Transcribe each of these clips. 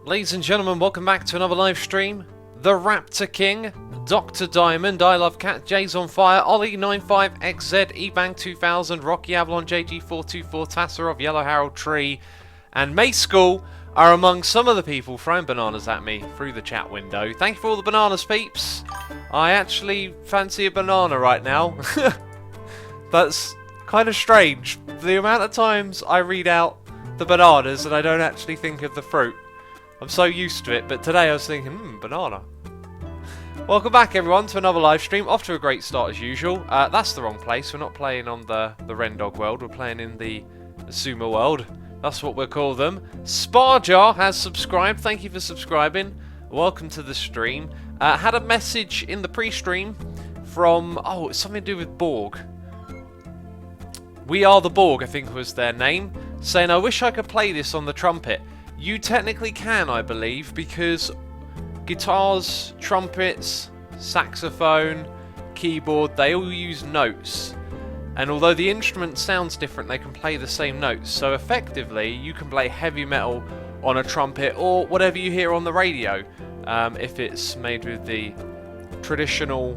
Ladies and gentlemen, welcome back to another live stream. The Raptor King, Dr. Diamond, I Love Cat, Jay's on Fire, Ollie95XZ, Ebang2000, Rocky Avalon, JG424, Tasserov, Yellow Harold Tree, and May School are among some of the people throwing bananas at me through the chat window. Thank you for all the bananas, peeps. I actually fancy a banana right now. That's kind of strange. The amount of times I read out the bananas and I don't actually think of the fruit. I'm so used to it, but today I was thinking, banana. Welcome back everyone to another live stream. Off to a great start as usual. That's the wrong place. We're not playing on the Rendog world. We're playing in the Sumo world. That's what we'll call them. Sparjar has subscribed. Thank you for subscribing. Welcome to the stream. Had a message in the pre-stream from, it's something to do with Borg. We Are the Borg, I think was their name. Saying, I wish I could play this on the trumpet. You technically can, I believe, because guitars, trumpets, saxophone, keyboard, they all use notes. And although the instrument sounds different, they can play the same notes. So effectively, you can play heavy metal on a trumpet or whatever you hear on the radio, if it's made with the traditional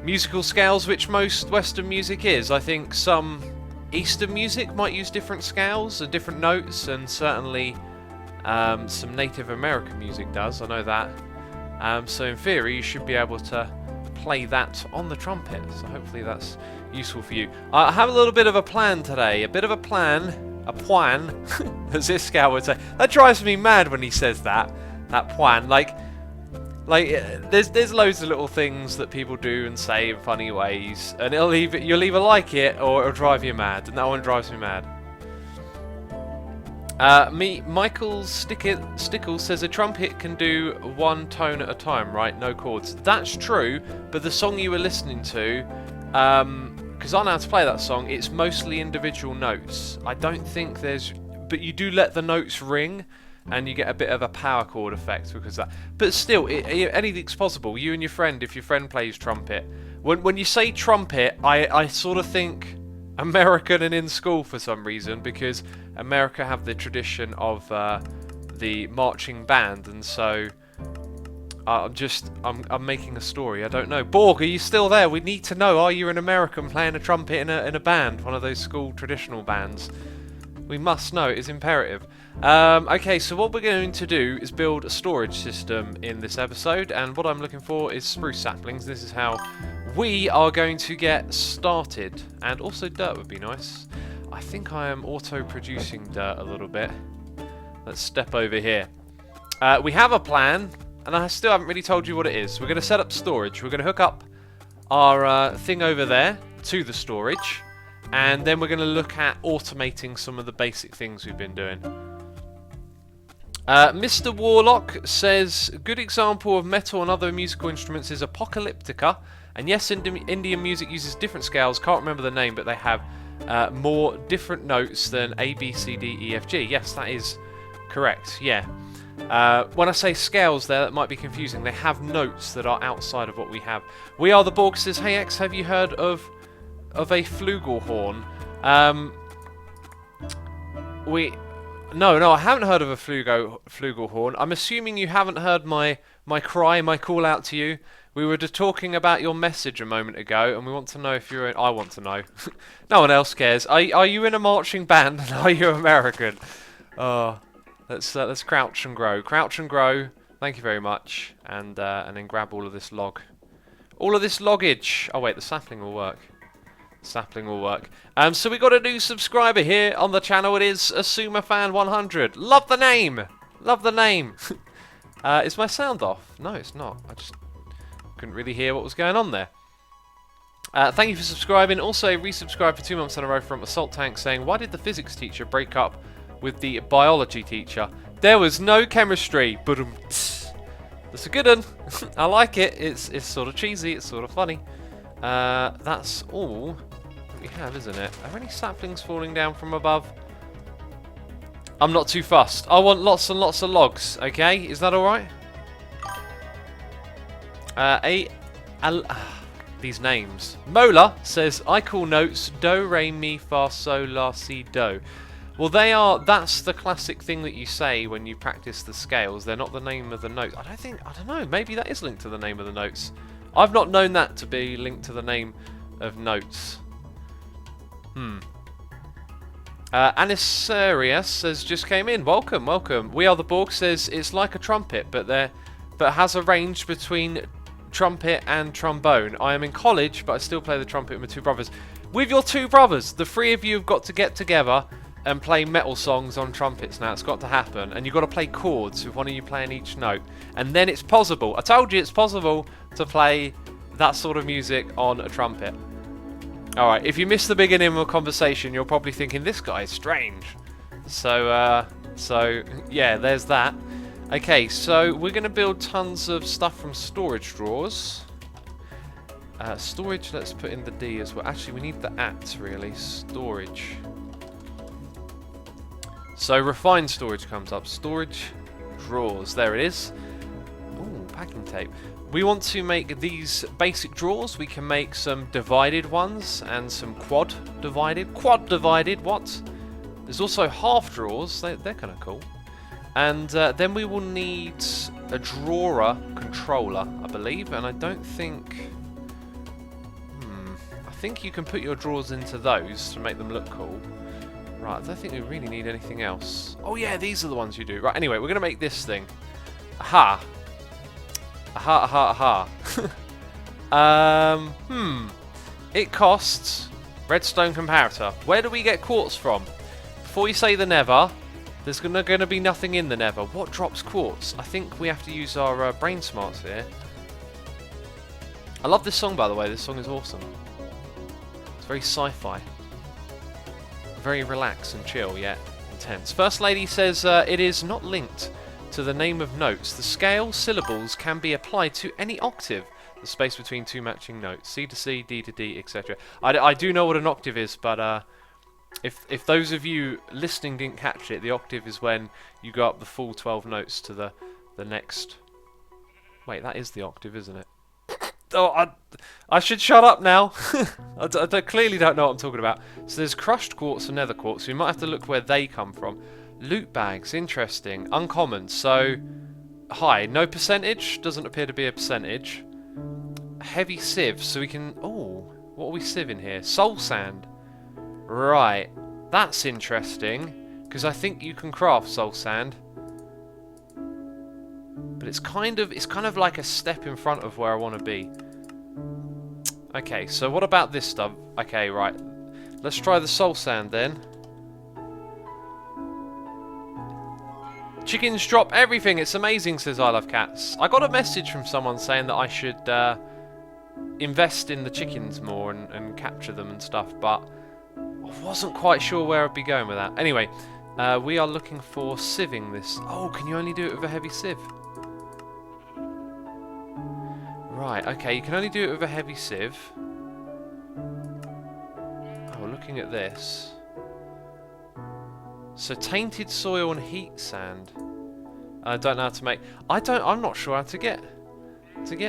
musical scales, which most Western music is. I think some Eastern music might use different scales and different notes, and certainly some Native American music does, I know that. So in theory you should be able to play that on the trumpet, so hopefully that's useful for you. I have a little bit of a plan today, a plan, as this guy would say. That drives me mad when he says that plan. Like there's loads of little things that people do and say in funny ways, and you'll either like it or it'll drive you mad, and that one drives me mad. Michael Stickles says a trumpet can do one tone at a time, right? No chords. That's true, but the song you were listening to, because I know how to play that song, it's mostly individual notes. I don't think but you do let the notes ring, and you get a bit of a power chord effect because of that. But still, anything's possible. You and your friend, if your friend plays trumpet. When you say trumpet, I sort of think American and in school for some reason, because America have the tradition of the marching band, and so I'm making a story. I don't know. Borg, are you still there? We need to know. Are you an American playing a trumpet in a band, one of those school traditional bands? We must know. It is imperative. Okay, so what we're going to do is build a storage system in this episode, and what I'm looking for is spruce saplings. This is how we are going to get started, and also dirt would be nice. I think I am auto-producing dirt a little bit. Let's step over here. We have a plan, and I still haven't really told you what it is. We're going to set up storage. We're going to hook up our thing over there to the storage, and then we're going to look at automating some of the basic things we've been doing. Mr. Warlock says, good example of metal and other musical instruments is Apocalyptica. And yes, Indian music uses different scales. Can't remember the name, but they have more different notes than A, B, C, D, E, F, G. Yes, that is correct. Yeah. When I say scales there, that might be confusing. They have notes that are outside of what we have. We Are the Borg says, hey X, have you heard of a flugelhorn? No, I haven't heard of a flugelhorn. I'm assuming you haven't heard my cry, my call out to you. We were just talking about your message a moment ago, and we want to know if you're I want to know. No one else cares. Are you in a marching band, and are you American? Let's crouch and grow. Crouch and grow. Thank you very much. And then grab all of this log. All of this loggage. Oh wait, the sapling will work. Sapling will work. So we got a new subscriber here on the channel. It is AsumaFan100. Love the name. Love the name. Is my sound off? No, it's not. I just couldn't really hear what was going on there. Thank you for subscribing. Also, resubscribe for 2 months in a row from Assault Tank saying, why did the physics teacher break up with the biology teacher? There was no chemistry. That's a good one. I like it. It's sort of cheesy. It's sort of funny. That's all we have, isn't it? Are any saplings falling down from above? I'm not too fussed. I want lots and lots of logs, okay? Is that alright? These names. Mola says, I call notes do, re, mi, fa, sol, la, si, do. Well, they are. That's the classic thing that you say when you practice the scales. They're not the name of the note. I don't know. Maybe that is linked to the name of the notes. I've not known that to be linked to the name of notes. Anisarius has just came in. Welcome, welcome. We Are the Borg says it's like a trumpet, but has a range between trumpet and trombone. I am in college, but I still play the trumpet with my 2 brothers. With your 2 brothers, the 3 of you have got to get together and play metal songs on trumpets now. It's got to happen. And you've got to play chords with one of you playing each note. And then it's possible. I told you it's possible to play that sort of music on a trumpet. Alright, if you missed the beginning of a conversation, you're probably thinking, this guy's strange. So yeah, there's that. Okay, so we're going to build tons of stuff from storage drawers. Storage, let's put in the D as well. Actually, we need the at, really. Storage. So refined storage comes up. Storage drawers. There it is. Ooh, packing tape. We want to make these basic drawers. We can make some divided ones and some quad divided. Quad divided, what? There's also half drawers. They're kind of cool. And then we will need a drawer controller, I believe. And I don't think... I think you can put your drawers into those to make them look cool. Right, I don't think we really need anything else. Oh yeah, these are the ones you do. Right, anyway, we're going to make this thing. Aha. Aha, aha, aha. It costs redstone comparator. Where do we get quartz from? Before you say the nether, there's going to be nothing in the nether. What drops quartz? I think we have to use our brain smarts here. I love this song, by the way. This song is awesome. It's very sci-fi. Very relaxed and chill, yet intense. First Lady says it is not linked to the name of notes. The scale syllables can be applied to any octave. The space between 2 matching notes. C to C, D to D, etc. I do know what an octave is, but if those of you listening didn't catch it, the octave is when you go up the full 12 notes to the next... Wait, that is the octave, isn't it? Oh, I should shut up now. I clearly don't know what I'm talking about. So there's crushed quartz and nether quartz. So we might have to look where they come from. Loot bags, interesting. Uncommon. So high. No percentage. Doesn't appear to be a percentage. Heavy sieve. So we can... Oh, what are we sieving here? Soul sand. Right. That's interesting. Because I think you can craft soul sand. But it's kind of like a step in front of where I want to be. Okay, so what about this stuff? Okay, right. Let's try the soul sand then. Chickens drop everything. It's amazing, says I Love Cats. I got a message from someone saying that I should invest in the chickens more and capture them and stuff, but I wasn't quite sure where I'd be going with that. Anyway, we are looking for sieving this. Oh, can you only do it with a heavy sieve? Right, okay, you can only do it with a heavy sieve. Oh, looking at this. So tainted soil and heat sand. I don't know how to make... I'm not sure how to get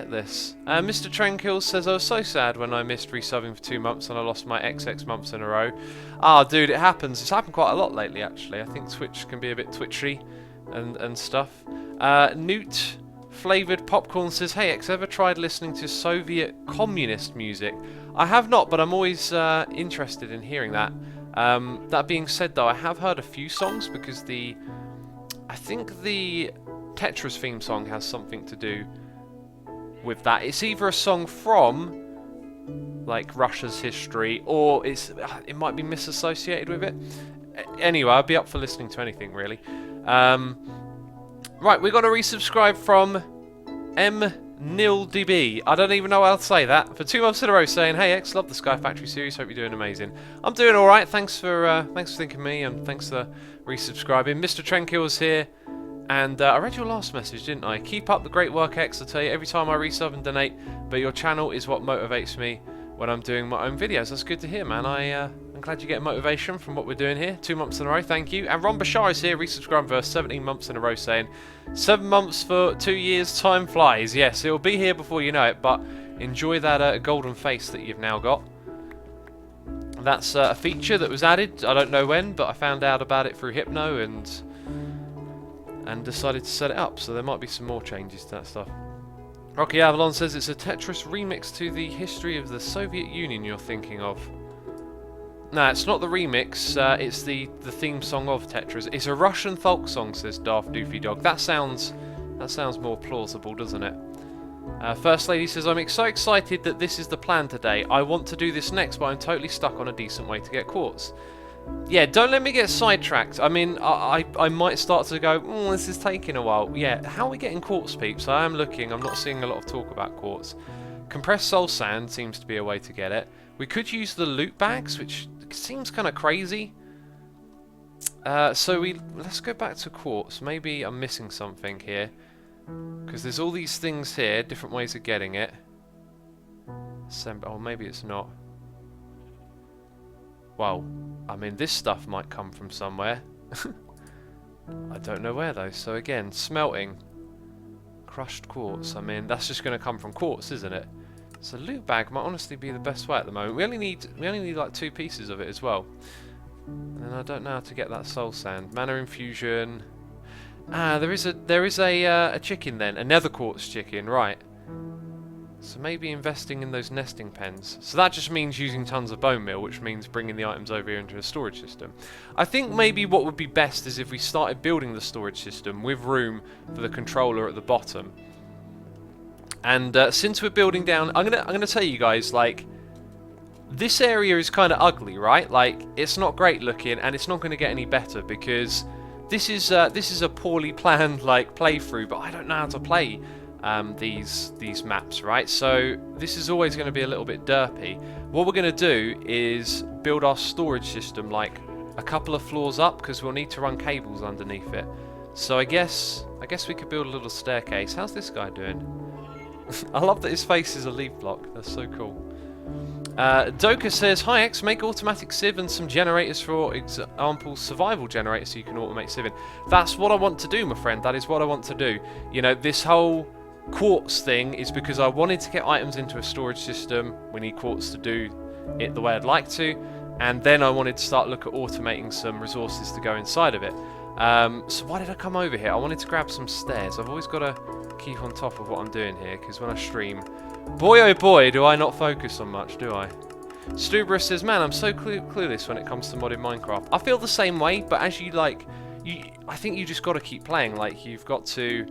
this. Mr. Tranquil says, I was so sad when I missed resubbing for 2 months and I lost my XX months in a row. Ah, dude, it happens. It's happened quite a lot lately, actually. I think Twitch can be a bit twitchy and stuff. Newt Flavoured Popcorn says, hey X, ever tried listening to Soviet communist music? I have not, but I'm always interested in hearing that. That being said though, I have heard a few songs because I think the Tetris theme song has something to do with that. It's either a song from like Russia's history or it might be misassociated with it. Anyway, I'd be up for listening to anything really. Right, we got a resubscribe from MNilDB. I don't even know how to say that. For 2 months in a row saying, hey X, love the Sky Factory series, hope you're doing amazing. I'm doing alright, thanks for thinking of me and thanks for resubscribing. Mr. Tranquil is here. And I read your last message, didn't I? Keep up the great work, X. I tell you every time I resub and donate, but your channel is what motivates me when I'm doing my own videos. That's good to hear, man. I'm glad you get motivation from what we're doing here. 2 months in a row, thank you. And Ron Bashar is here, resubscribed for 17 months in a row, saying 7 months for 2 years, time flies. Yes, it'll be here before you know it, but enjoy that golden face that you've now got. That's a feature that was added. I don't know when, but I found out about it through Hypno and decided to set it up. So there might be some more changes to that stuff. Rocky Avalon says it's a Tetris remix to the history of the Soviet Union you're thinking of. No, it's not the remix. It's the theme song of Tetris. It's a Russian folk song, says Daft Doofy Dog. That sounds more plausible, doesn't it? First Lady says, I'm so excited that this is the plan today. I want to do this next, but I'm totally stuck on a decent way to get quartz. Yeah, don't let me get sidetracked. I mean, I might start to go, this is taking a while. Yeah, how are we getting quartz, peeps? I am looking. I'm not seeing a lot of talk about quartz. Compressed soul sand seems to be a way to get it. We could use the loot bags, which seems kind of crazy. Let's go back to quartz. Maybe I'm missing something here. Because there's all these things here, different ways of getting it. Oh, maybe it's not. Well, I mean, this stuff might come from somewhere. I don't know where though. So again, smelting. Crushed quartz. I mean, that's just going to come from quartz, isn't it? So loot bag might honestly be the best way at the moment. We only need like 2 pieces of it as well. And I don't know how to get that soul sand. Mana infusion. Ah, there is a chicken then, a nether quartz chicken, right? So maybe investing in those nesting pens. So that just means using tons of bone meal, which means bringing the items over here into a storage system. I think maybe what would be best is if we started building the storage system with room for the controller at the bottom. And since we're building down, I'm gonna tell you guys, like, this area is kind of ugly, right? Like, it's not great looking, and it's not going to get any better because this is a poorly planned like playthrough. But I don't know how to play these maps, right? So this is always going to be a little bit derpy. What we're going to do is build our storage system like a couple of floors up because we'll need to run cables underneath it. So I guess we could build a little staircase. How's this guy doing? I love that his face is a leaf block. That's so cool. Doka says, hi X, make automatic sieve and some generators, for example survival generators, so you can automate sieving. That's what I want to do, my friend. That is what I want to do. You know, this whole quartz thing is because I wanted to get items into a storage system. We need quartz to do it the way I'd like to, and then I wanted to start look at automating some resources to go inside of it. So why did I come over here? I wanted to grab some stairs. I've always got to keep on top of what I'm doing here, because when I stream, boy oh boy, do I not focus on much, do I? Stubrus says, man, I'm so clueless when it comes to modding Minecraft. I feel the same way, but as I think you just got to keep playing. Like, you've got to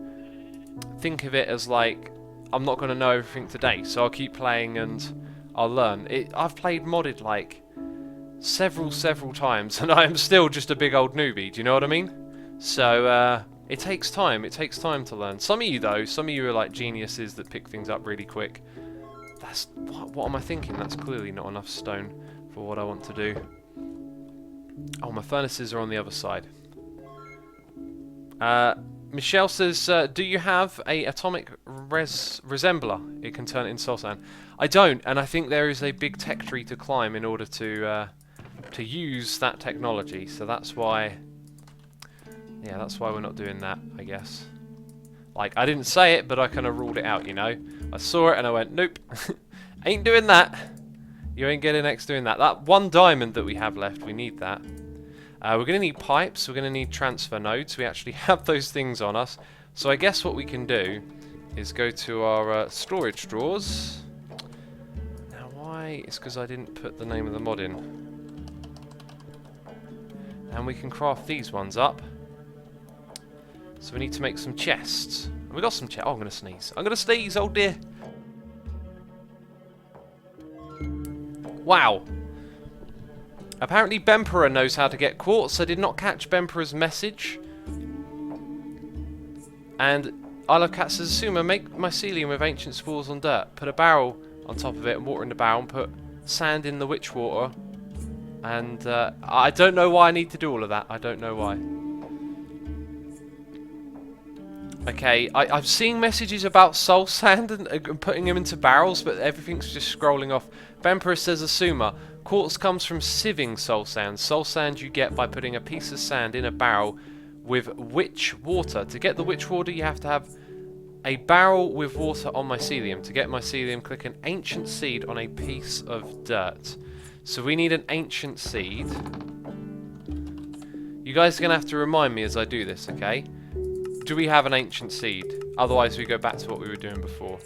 think of it as like, I'm not going to know everything today, so I'll keep playing and I'll learn. I've played modded like several times, and I am still just a big old newbie. Do you know what I mean? So it takes time. It takes time to learn. Some of you though, some of you are like geniuses that pick things up really quick. That's what am I thinking? That's clearly not enough stone for what I want to do. Oh, my furnaces are on the other side. Michelle says, do you have a atomic resembler? It can turn it into soul sand. I don't, and I think there is a big tech tree to climb in order to use that technology. So that's why, yeah, that's why we're not doing that, I guess. Like, I didn't say it, but I kind of ruled it out, you know. I saw it and I went, nope, ain't doing that. You ain't getting X doing that. That 1 diamond that we have left, we need that. We're going to need pipes, we're going to need transfer nodes. We actually have those things on us. So I guess what we can do is go to our storage drawers. Now why? It's because I didn't put the name of the mod in. And we can craft these ones up. So we need to make some chests. We got some chests. Oh, I'm going to sneeze. I'm going to sneeze, oh dear. Wow. Apparently Bemperor knows how to get quartz. I did not catch Bemperor's message. And I Love Cat says, Asuma, make mycelium with ancient spores on dirt. Put a barrel on top of it and water in the barrel and put sand in the witch water. And I don't know why I need to do all of that. I don't know why. Okay, I've seen messages about soul sand and putting them into barrels, but everything's just scrolling off. Bemperor says, Asuma, quartz comes from sieving soul sand. Soul sand you get by putting a piece of sand in a barrel with witch water. To get the witch water, you have to have a barrel with water on mycelium. To get mycelium, click an ancient seed on a piece of dirt. So we need an ancient seed. You guys are going to have to remind me as I do this, okay? Do we have an ancient seed? Otherwise we go back to what we were doing before.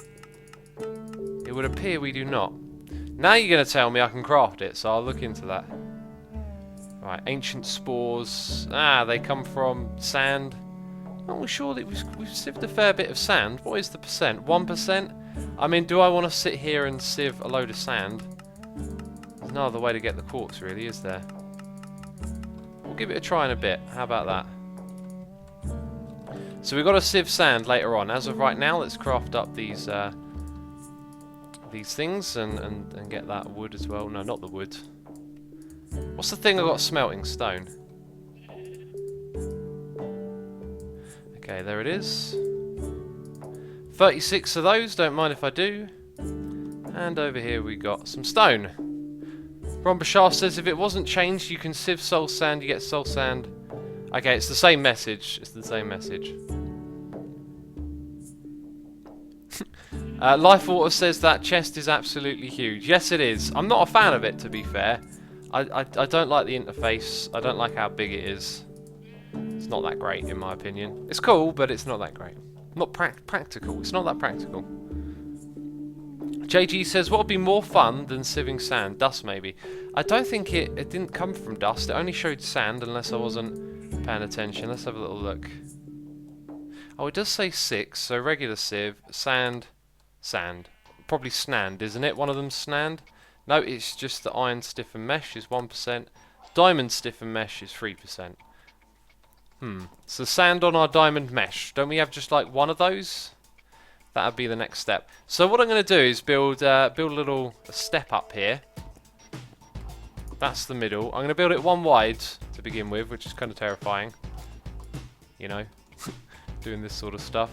It would appear we do not. Now you're going to tell me I can craft it, so I'll look into that. Right, ancient spores. Ah, they come from sand. Oh, surely we've sieved a fair bit of sand. What is the percent? 1%? I mean, do I want to sit here and sieve a load of sand? There's no other way to get the quartz, really, is there? We'll give it a try in a bit. How about that? So we've got to sieve sand later on. As of right now, let's craft up these things and get that wood as well. No, not the wood. What's the thing I got smelting? Stone. Okay, there it is. 36 of those, don't mind if I do. And over here we got some stone. Ron Bashar says if it wasn't changed, you can sieve soul sand, you get soul sand. Okay, it's the same message. It's the same message. Life Water says that chest is absolutely huge. Yes, it is. I'm not a fan of it, to be fair. I don't like the interface. I don't like how big it is. It's not that great, in my opinion. It's cool, but it's not that great. Not practical. It's not that practical. JG says, what would be more fun than sieving sand? Dust, maybe. I don't think it didn't come from dust. It only showed sand, unless I wasn't paying attention. Let's have a little look. Oh, it does say 6, so regular sieve, sand, sand. Probably snand, isn't it? One of them's snand. No, it's just the iron stiffen mesh is 1%. Diamond stiffen mesh is 3%. So sand on our diamond mesh. Don't we have just like one of those? That would be the next step. So what I'm going to do is build a little step up here. That's the middle. I'm going to build it one wide to begin with, which is kind of terrifying. You know, doing this sort of stuff.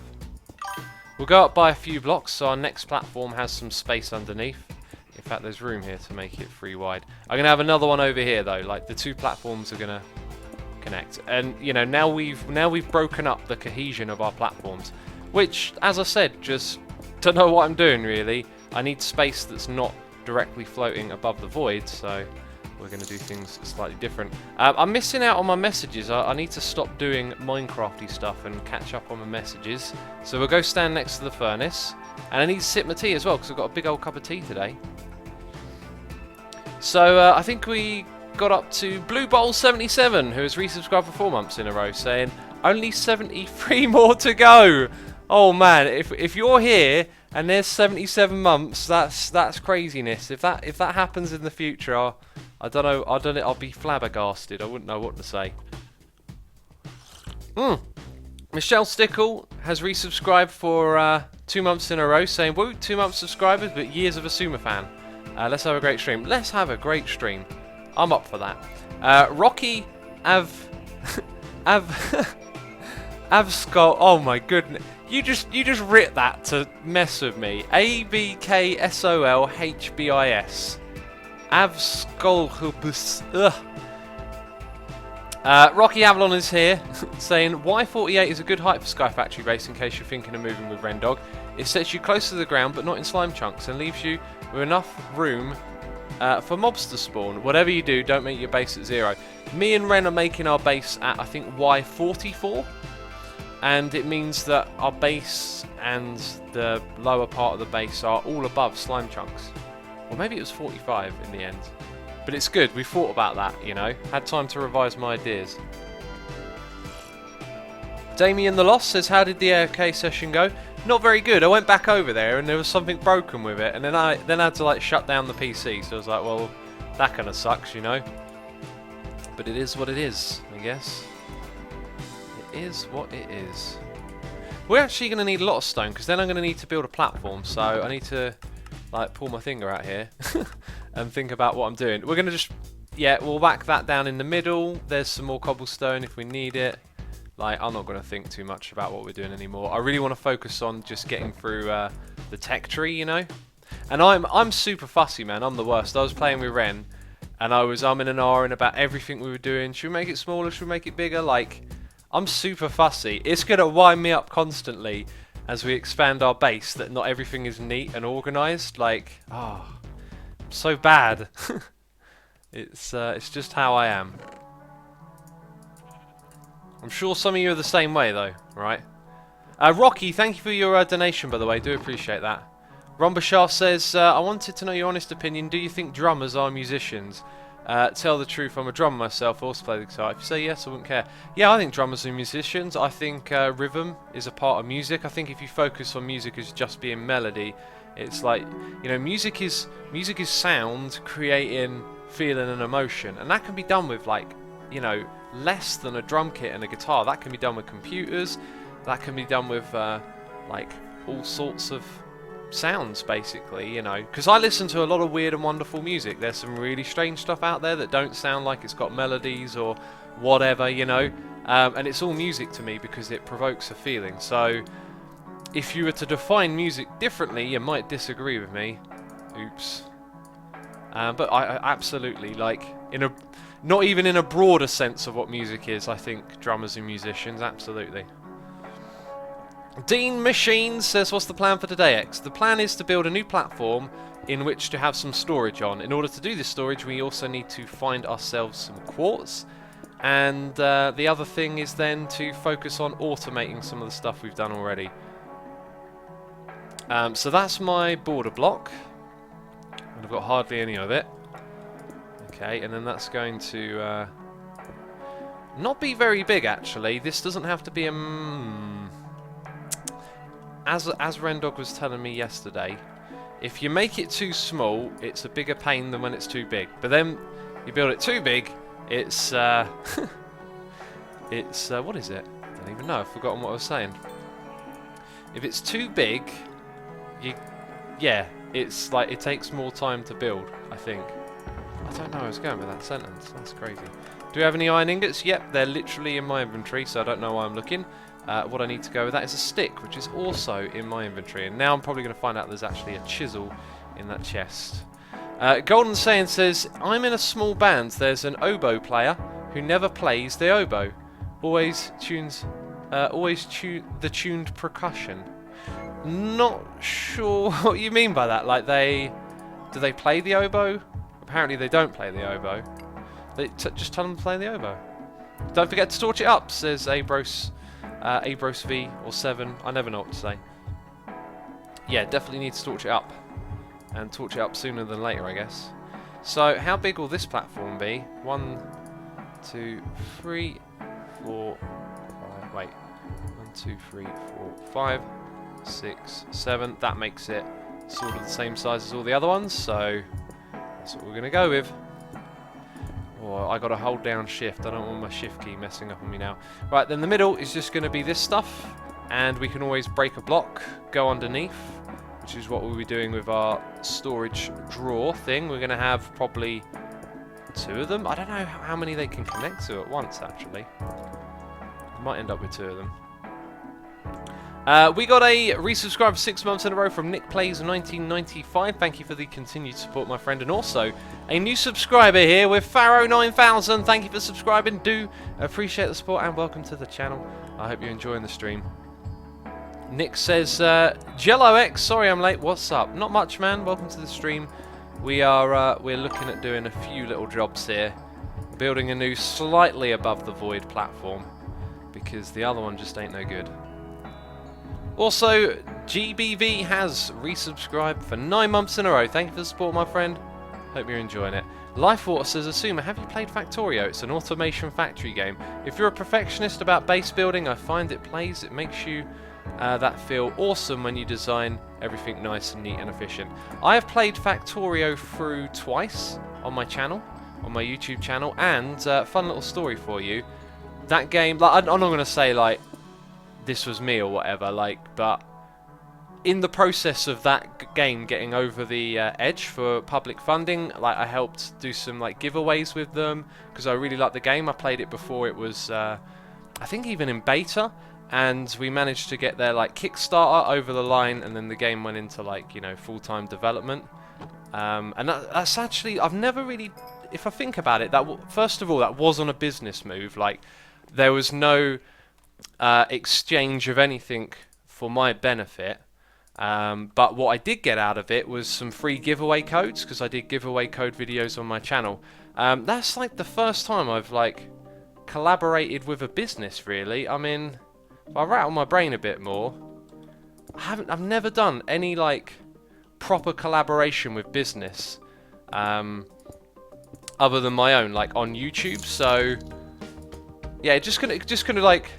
We'll go up by a few blocks so our next platform has some space underneath. In fact, there's room here to make it 3 wide. I'm going to have another one over here though. Like the 2 platforms are going to connect. And you know, now we've broken up the cohesion of our platforms, which, as I said, just don't know what I'm doing really. I need space that's not directly floating above the void, so we're going to do things slightly different. I'm missing out on my messages. I need to stop doing Minecrafty stuff and catch up on my messages. So we'll go stand next to the furnace, and I need to sip my tea as well because I've got a big old cup of tea today. So I think we got up to Blue Bowl 77, who has resubscribed for 4 months in a row, saying only 73 more to go. Oh man, if you're here and there's 77 months, that's craziness. If that happens in the future, I don't know. I'll be flabbergasted. I wouldn't know what to say. Michelle Stickle has resubscribed for 2 months in a row, saying woo, 2 months subscribers, but years of a Sumer fan. Let's have a great stream. Let's have a great stream. I'm up for that. Rocky Avskull. Oh my goodness. You just writ that to mess with me. ABKSOLHBIS. Avskullhubus. Ugh. Rocky Avalon is here saying Y48 is a good height for Sky Factory base in case you're thinking of moving with Rendog. It sets you close to the ground but not in slime chunks and leaves you with enough room for mobs to spawn. Whatever you do, don't make your base at 0. Me and Ren are making our base at, I think, Y44. And it means that our base and the lower part of the base are all above slime chunks. Or maybe it was 45 in the end. But it's good, we thought about that, you know. Had time to revise my ideas. Damien the Lost says, how did the AFK session go? Not very good. I went back over there and there was something broken with it, and then I had to like shut down the PC. So I was like, well, that kind of sucks, you know. But it is what it is, I guess. It is what it is. We're actually going to need a lot of stone because then I'm going to need to build a platform. So I need to like pull my finger out here and think about what I'm doing. We're going to just, yeah, we'll whack that down in the middle. There's some more cobblestone if we need it. Like, I'm not going to think too much about what we're doing anymore. I really want to focus on just getting through the tech tree, you know. And I'm super fussy, man. I'm the worst. I was playing with Ren, and I was umming and ahhing about everything we were doing. Should we make it smaller? Should we make it bigger? Like, I'm super fussy. It's going to wind me up constantly as we expand our base that not everything is neat and organised. Like, oh, so bad. It's just how I am. I'm sure some of you are the same way though, right? Rocky, thank you for your donation, by the way. Do appreciate that. Rombashar says, I wanted to know your honest opinion. Do you think drummers are musicians? Tell the truth, I'm a drummer myself. I also play the guitar. If you say yes, I wouldn't care. Yeah, I think drummers are musicians. I think rhythm is a part of music. I think if you focus on music as just being melody, it's like, you know, music is sound creating feeling and emotion, and that can be done with, like, you know, less than a drum kit and a guitar. That can be done with computers. That can be done with like all sorts of sounds, basically, you know, because I listen to a lot of weird and wonderful music. There's some really strange stuff out there that don't sound like it's got melodies or whatever, you know, and it's all music to me because it provokes a feeling. So if you were to define music differently, you might disagree with me. Oops. But I absolutely, like, not even in a broader sense of what music is, I think drummers and musicians, absolutely. Dean Machine says, what's the plan for today, X? The plan is to build a new platform in which to have some storage on. In order to do this storage, we also need to find ourselves some quartz. And the other thing is then to focus on automating some of the stuff we've done already. So that's my border block. And I've got hardly any of it. Okay, and then that's going to not be very big, actually. This doesn't have to be a... As Rendog was telling me yesterday, if you make it too small, it's a bigger pain than when it's too big. But then you build it too big, it's it's what is it? I don't even know. I've forgotten what I was saying. If it's too big, it's like it takes more time to build, I think. I don't know where I was going with that sentence. That's crazy. Do we have any iron ingots? Yep, they're literally in my inventory, so I don't know why I'm looking. What I need to go with that is a stick, which is also in my inventory. And now I'm probably going to find out there's actually a chisel in that chest. Golden Saiyan says, I'm in a small band. There's an oboe player who never plays the oboe. Always tunes the tuned percussion. Not sure what you mean by that. Like, do they play the oboe? Apparently they don't play the oboe. Just tell them to play the oboe. Don't forget to torch it up, says Abros V or 7. I never know what to say. Yeah, definitely need to torch it up. And torch it up sooner than later, I guess. So, how big will this platform be? 1, 2, 3, 4, 5. Wait. 1, 2, 3, 4, 5, 6, 7. That makes it sort of the same size as all the other ones, so that's what we're going to go with. Oh, I got to hold down shift. I don't want my shift key messing up on me now. Right, then the middle is just going to be this stuff, and we can always break a block, go underneath, which is what we'll be doing with our storage drawer thing. We're going to have probably 2 of them. I don't know how many they can connect to at once, actually. I might end up with 2 of them. We got a resubscribe for 6 months in a row from Nick Plays 1995. Thank you for the continued support, my friend. And also a new subscriber here with Pharaoh 9000. Thank you for subscribing. Do appreciate the support and welcome to the channel. I hope you're enjoying the stream. Nick says, Jello X, sorry I'm late. What's up? Not much, man. Welcome to the stream. We're looking at doing a few little jobs here, building a new slightly above the void platform because the other one just ain't no good. Also, GBV has resubscribed for 9 months in a row. Thank you for the support, my friend. Hope you're enjoying it. Lifewater says, Asuma, have you played Factorio? It's an automation factory game. If you're a perfectionist about base building, I find it makes you that feel awesome when you design everything nice and neat and efficient. I have played Factorio through twice on my channel, on my YouTube channel, and fun little story for you. That game, like, I'm not going to say, like, this was me or whatever, like, but in the process of that game getting over the edge for public funding, like, I helped do some, like, giveaways with them because I really liked the game. I played it before it was, I think, even in beta, and we managed to get their, like, Kickstarter over the line, and then the game went into, like, you know, full-time development. And that's actually, I've never really, if I think about it, first of all, that was on a business move. Like, there was no exchange of anything for my benefit, but what I did get out of it was some free giveaway codes, because I did giveaway code videos on my channel, That's like the first time I've like collaborated with a business, really. I mean, if I rattle my brain a bit more, I've never done any like proper collaboration with business, other than my own, like on YouTube. So yeah, just gonna like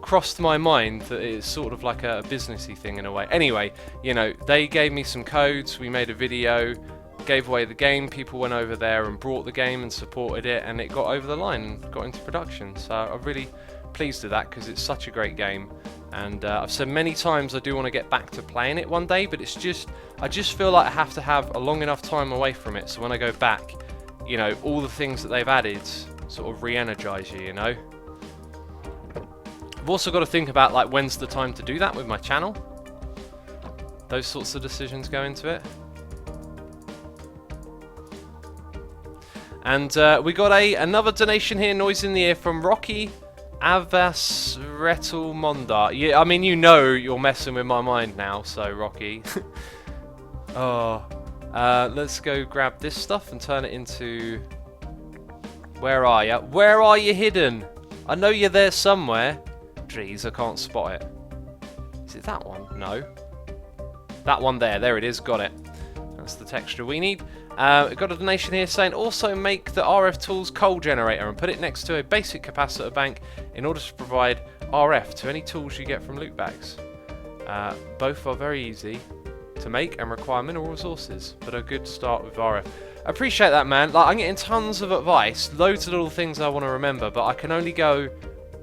crossed my mind that it's sort of like a businessy thing in a way. Anyway, you know, they gave me some codes, we made a video, gave away the game, people went over there and brought the game and supported it, and it got over the line and got into production. So I'm really pleased with that because it's such a great game, and I've said many times I do want to get back to playing it one day, but it's just, I just feel like I have to have a long enough time away from it, so when I go back, you know, all the things that they've added sort of re-energize you, you know. I've also got to think about like when's the time to do that with my channel. Those sorts of decisions go into it. And we got another donation here, noise in the ear, from Rocky Avasretal Mondar. Yeah, I mean, you know you're messing with my mind now, so Rocky. Oh, let's go grab this stuff and turn it into... Where are you? Where are you hidden? I know you're there somewhere. Jeez, I can't spot it. Is it that one? No. That one there. There it is. Got it. That's the texture we need. We've got a donation here saying, also make the RF Tools coal generator and put it next to a basic capacitor bank in order to provide RF to any tools you get from loot bags. Both are very easy to make and require minimal resources, but a good start with RF. I appreciate that, man. Like, I'm getting tons of advice, loads of little things I want to remember, but I can only go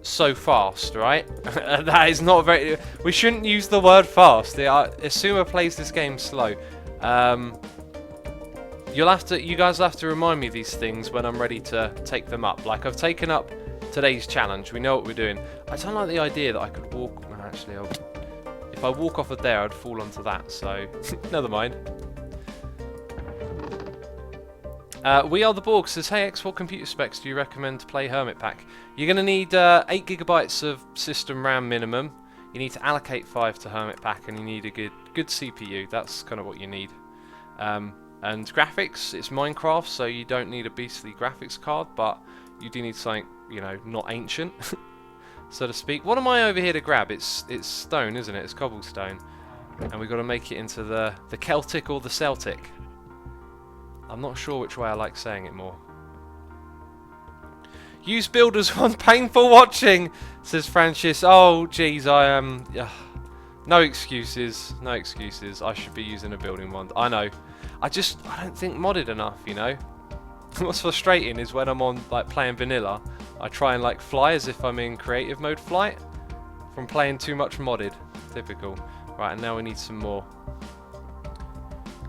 so fast, right? That is not very... We shouldn't use the word fast. Asuma plays this game slow. You guys will have to remind me these things when I'm ready to take them up. Like, I've taken up today's challenge. We know what we're doing. I don't like the idea that I could walk... Well, actually, if I walk off of there, I'd fall onto that, so... Never mind. We Are the Borg says, hey X, what computer specs do you recommend to play Hermit Pack? You're going to need 8 gigabytes of system RAM minimum. You need to allocate 5 to Hermit Pack, and you need a good CPU. That's kind of what you need. And graphics, it's Minecraft, so you don't need a beastly graphics card, but you do need something, you know, not ancient, so to speak. What am I over here to grab? It's stone, isn't it? It's cobblestone. And we've got to make it into the Celtic or the Celtic. I'm not sure which way I like saying it more. Use Builders One, painful watching, says Francis. Oh, jeez, I am... no excuses, no excuses. I should be using a building one. I know. I don't think modded enough, you know. What's frustrating is when I'm on, like, playing vanilla, I try and, like, fly as if I'm in creative mode flight from playing too much modded. Typical. Right, and now we need some more.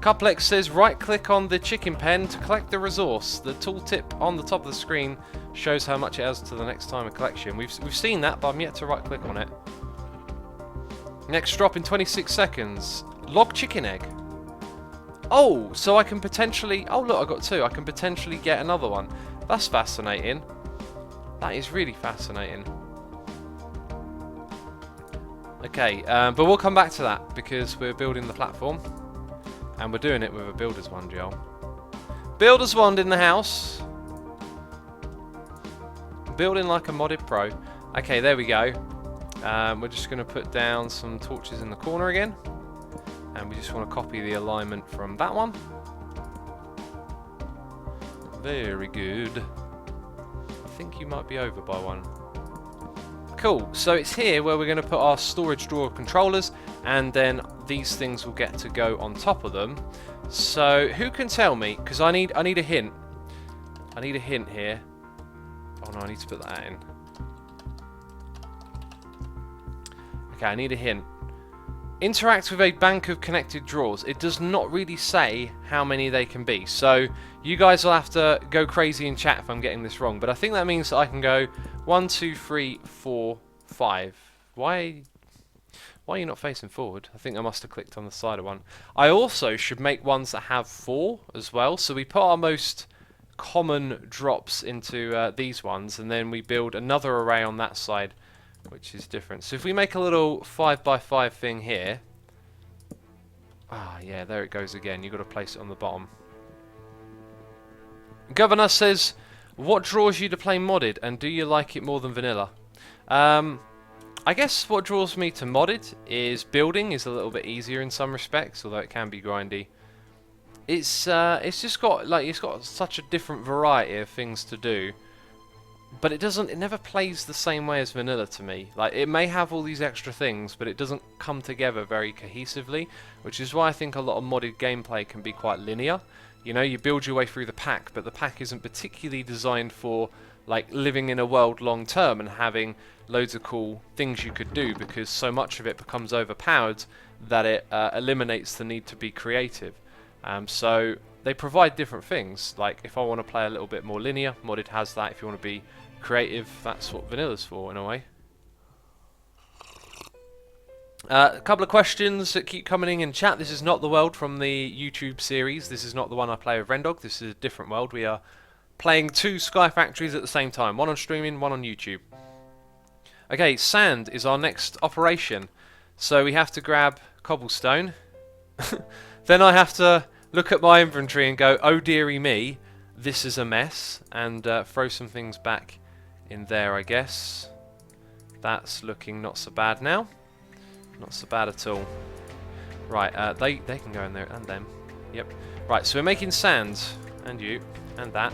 Couplex says, right-click on the chicken pen to collect the resource. The tooltip on the top of the screen shows how much it has to the next time of collection. We've seen that, but I'm yet to right-click on it. Next drop in 26 seconds. Log chicken egg. Oh, so I can potentially... Oh, look, I got 2. I can potentially get another one. That's fascinating. That is really fascinating. Okay, but we'll come back to that because we're building the platform. And we're doing it with a builder's wand, Joel. Builder's wand in the house. Building like a modded pro. Okay, there we go. We're just going to put down some torches in the corner again. And we just want to copy the alignment from that one. Very good. I think you might be over by one. Cool, so it's here where we're going to put our storage drawer of controllers, and then these things will get to go on top of them. So who can tell me, because I need a hint. I need a hint here. Oh no, I need to put that in. Okay, I need a hint. Interact with a bank of connected drawers. It does not really say how many they can be. So you guys will have to go crazy in chat if I'm getting this wrong. But I think that means that I can go 1, 2, 3, 4, 5. Why are you not facing forward? I think I must have clicked on the side of one. I also should make ones that have 4 as well. So we put our most common drops into these ones, and then we build another array on that side, which is different. So if we make a little 5x5 thing here. Ah, yeah, there it goes again. You've got to place it on the bottom. Governor says, what draws you to play modded, and do you like it more than vanilla? I guess what draws me to modded is building is a little bit easier in some respects, although it can be grindy. It's just got it's got such a different variety of things to do, but it never plays the same way as vanilla to me. Like, it may have all these extra things, but it doesn't come together very cohesively, which is why I think a lot of modded gameplay can be quite linear. You know, you build your way through the pack, but the pack isn't particularly designed for like living in a world long term and having loads of cool things you could do, because so much of it becomes overpowered that it eliminates the need to be creative. So they provide different things. Like, if I want to play a little bit more linear, modded has that. If you want to be creative, that's what vanilla's for in a way. A couple of questions that keep coming in chat. This is not the world from the YouTube series. This is not the one I play with Rendog. This is a different world. We are playing 2 Sky Factories at the same time. One on streaming, one on YouTube. Okay, sand is our next operation. So we have to grab cobblestone. Then I have to look at my inventory and go, oh dearie me, this is a mess. And throw some things back in there, I guess. That's looking not so bad now. Not so bad at all. Right, they can go in there, and them. Yep. Right, so we're making sand. And you. And that.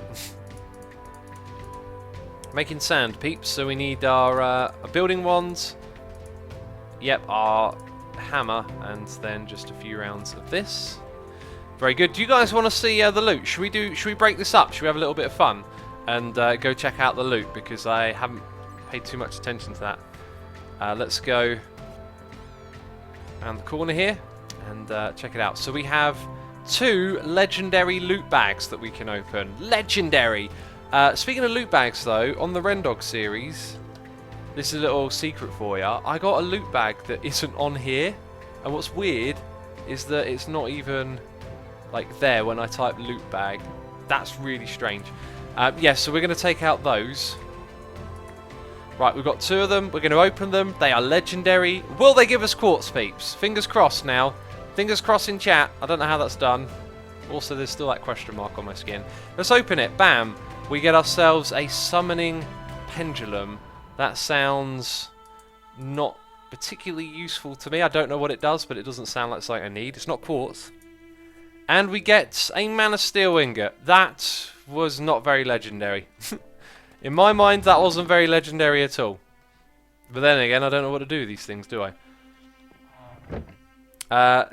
Making sand, peeps. So we need our building wands. Yep, our hammer. And then just a few rounds of this. Very good. Do you guys want to see the loot? Should we break this up? Should we have a little bit of fun? And go check out the loot, because I haven't paid too much attention to that. Let's go around the corner here and check it out. So we have 2 legendary loot bags that we can open. Legendary! Speaking of loot bags though, on the Rendog series, this is a little secret for you. I got a loot bag that isn't on here, and what's weird is that it's not even like there when I type loot bag. That's really strange. Yeah, so we're going to take out those. Right, we've got 2 of them. We're going to open them. They are legendary. Will they give us quartz, peeps? Fingers crossed now. Fingers crossed in chat. I don't know how that's done. Also, there's still that question mark on my skin. Let's open it. Bam. We get ourselves a summoning pendulum. That sounds not particularly useful to me. I don't know what it does, but it doesn't sound like something I need. It's not quartz. And we get a mana steel ingot. That was not very legendary. In my mind, that wasn't very legendary at all. But then again, I don't know what to do with these things, do I?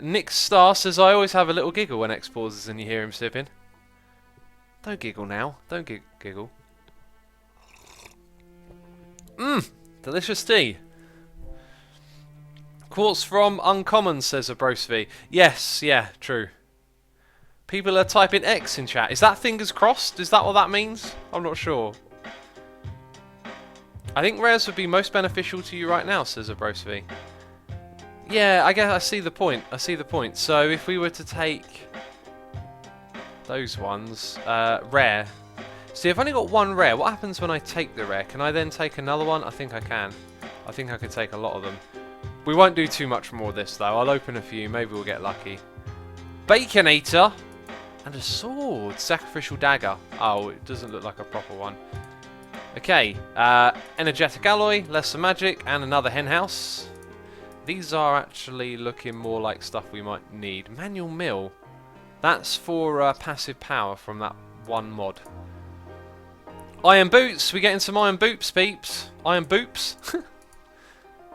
Nick Star says, I always have a little giggle when X pauses and you hear him sipping. Don't giggle now. Don't giggle. Mmm, delicious tea. Quartz from Uncommon, says Abrosvi. Yes, yeah, true. People are typing X in chat. Is that fingers crossed? Is that what that means? I'm not sure. I think rares would be most beneficial to you right now, says Abrosvi. Yeah, I guess I see the point. I see the point. So if we were to take those ones, rare. See, I've only got 1 rare. What happens when I take the rare? Can I then take another one? I think I can. I think I could take a lot of them. We won't do too much more of this, though. I'll open a few. Maybe we'll get lucky. Baconator. And a sword. Sacrificial dagger. Oh, it doesn't look like a proper one. Okay. Energetic alloy. Lesser magic. And another henhouse. These are actually looking more like stuff we might need. Manual mill. That's for passive power from that one mod. Iron boots. We getting some iron boots, peeps. Iron boots.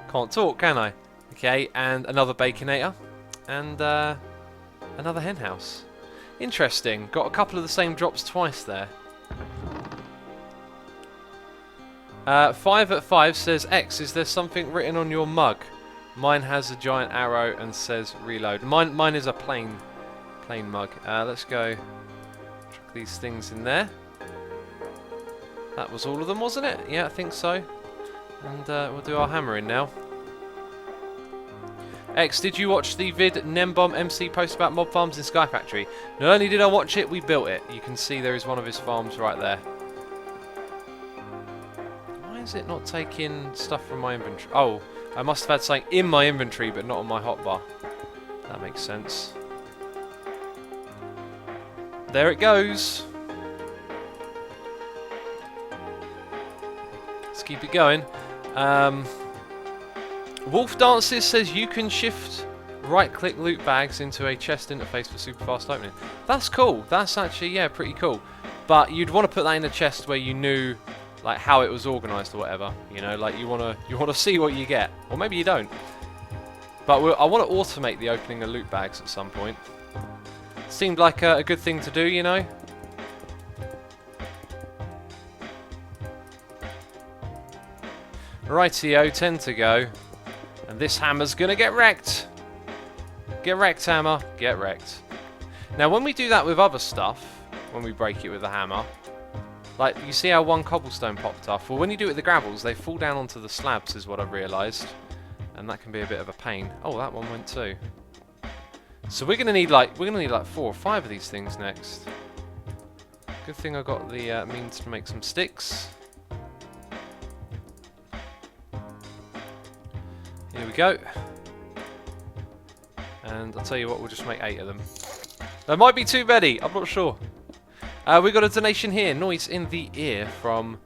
Can't talk, can I? Okay, and another baconator. And another henhouse. Interesting. Got a couple of the same drops twice there. 5 at 5 says, X, is there something written on your mug? Mine has a giant arrow and says reload. Mine is a plain mug. Let's go chuck these things in there. That was all of them, wasn't it? Yeah, I think so. And we'll do our hammer in now. X, did you watch the vid Nembomb MC post about mob farms in Sky Factory? Not only did I watch it, we built it. You can see there is one of his farms right there. Why is it not taking stuff from my inventory? Oh, I must have had something in my inventory but not on my hotbar. That makes sense. There it goes. keep it going. Wolf Dances says you can shift right-click loot bags into a chest interface for super fast opening. That's cool. That's actually, yeah, pretty cool. But you'd want to put that in a chest where you knew, like, how it was organised or whatever. You know, like you want to see what you get, or maybe you don't. But I want to automate the opening of loot bags at some point. Seemed like a good thing to do, you know. Rightio, 10 to go. And this hammer's gonna get wrecked. Get wrecked, hammer. Get wrecked. Now, when we do that with other stuff, when we break it with the hammer, like, you see how one cobblestone popped off? Well, when you do it with the gravels, they fall down onto the slabs, is what I've realised. And that can be a bit of a pain. Oh, that one went too. So we're gonna need like 4 or 5 of these things next. Good thing I got the means to make some sticks. Here we go. And I'll tell you what, we'll just make 8 of them. There might be too many, I'm not sure. We got a donation here, Noise in the Ear, from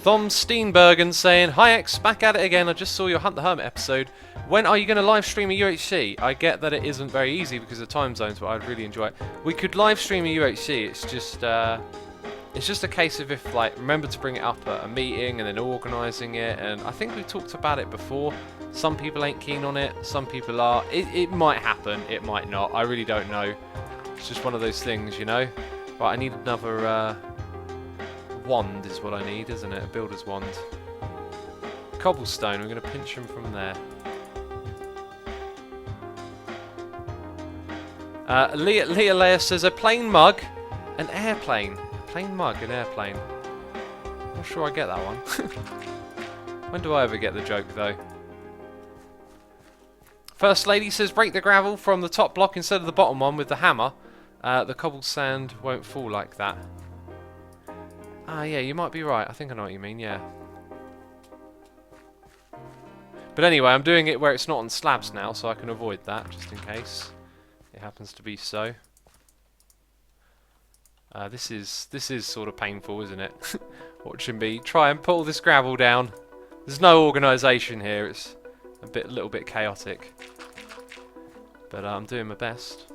Thom Steenbergen saying, "Hi X, back at it again. I just saw your Hunt the Hermit episode. When are you going to live stream a UHC? I get that it isn't very easy because of time zones, but I'd really enjoy it. We could live stream a UHC. It's just a case of if, like, remember to bring it up at a meeting and then organising it. And I think we talked about it before. Some people ain't keen on it. Some people are. It might happen. It might not. I really don't know. It's just one of those things, you know. Right, I need another wand is what I need, isn't it? A builder's wand. Cobblestone. We're going to pinch them from there. Leah says a plain mug, an airplane. A plain mug, an airplane. Not sure I get that one. When do I ever get the joke though? First Lady says break the gravel from the top block instead of the bottom one with the hammer. The cobbled sand won't fall like that. Ah, yeah, you might be right. I think I know what you mean, yeah. But anyway, I'm doing it where it's not on slabs now, so I can avoid that, just in case it happens to be so. This is sort of painful, isn't it? Watching me try and pull this gravel down. There's no organisation here. It's a little bit chaotic. But I'm doing my best.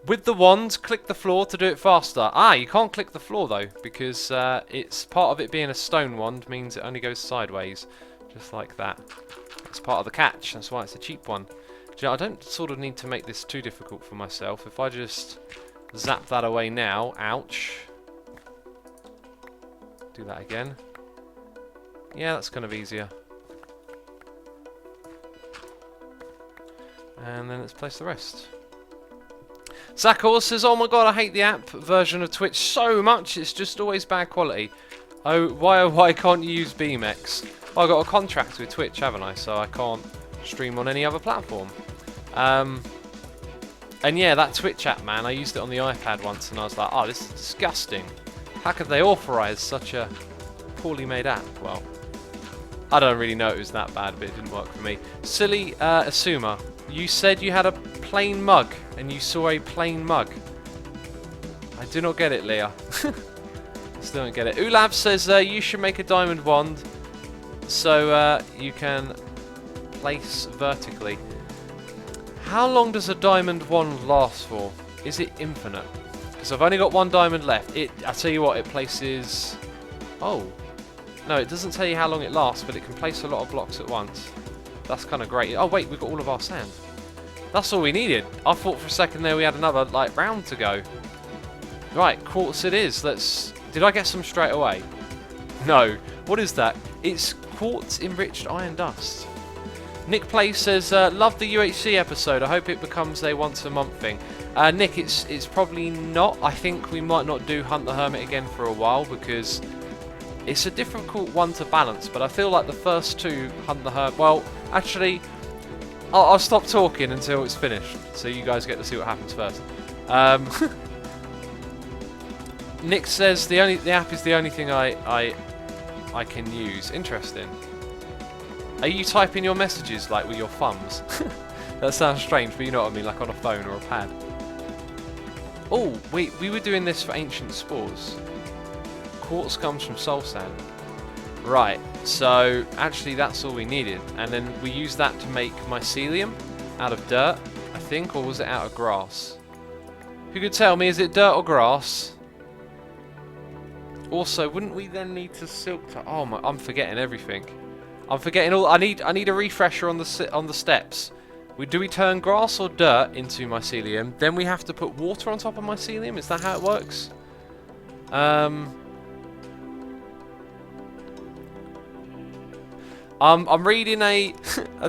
With the wand, click the floor to do it faster. Ah, you can't click the floor though, because it's part of it being a stone wand means it only goes sideways, just like that. It's part of the catch. That's why it's a cheap one. Do you know, I don't sort of need to make this too difficult for myself. If I just zap that away now, ouch. Do that again. Yeah, that's kind of easier. And then let's place the rest. Zakor says, oh my god, I hate the app version of Twitch so much, it's just always bad quality. Oh, why can't you use BeamX? Well, I got a contract with Twitch, haven't I? So I can't stream on any other platform. And yeah, that Twitch app, man, I used it on the iPad once and I was like, oh, this is disgusting. How could they authorise such a poorly made app? Well, I don't really know it was that bad, but it didn't work for me. Silly Asuma, you said you had a plain mug and you saw a plain mug. I do not get it, Leah. Still don't get it. Ulav says you should make a diamond wand so you can place vertically. How long does a diamond wand last for? Is it infinite? Because I've only got one diamond left. I tell you what, it places... Oh. No, it doesn't tell you how long it lasts, but it can place a lot of blocks at once. That's kind of great. Oh wait, we've got all of our sand. That's all we needed. I thought for a second there we had another like round to go. Right, quartz it is. Did I get some straight away? No. What is that? It's quartz enriched iron dust. Nick Play says, love the UHC episode. I hope it becomes a once a month thing. Nick, it's probably not. I think we might not do Hunt the Hermit again for a while because it's a difficult one to balance. But I feel like the first two Hunt the Hermit. Well, actually, I'll stop talking until it's finished, so you guys get to see what happens first. Nick says the app is the only thing I can use. Interesting. Are you typing your messages like with your thumbs? That sounds strange, but you know what I mean, like on a phone or a pad. Oh, we were doing this for ancient spores. Quartz comes from soul sand. Right, so actually that's all we needed. And then we used that to make mycelium out of dirt, I think, or was it out of grass? Who could tell me, is it dirt or grass? Also, wouldn't we then need to silk... Oh my, I'm forgetting everything. I'm forgetting all... I need a refresher on the steps. Do we turn grass or dirt into mycelium? Then we have to put water on top of mycelium? Is that how it works? I'm reading a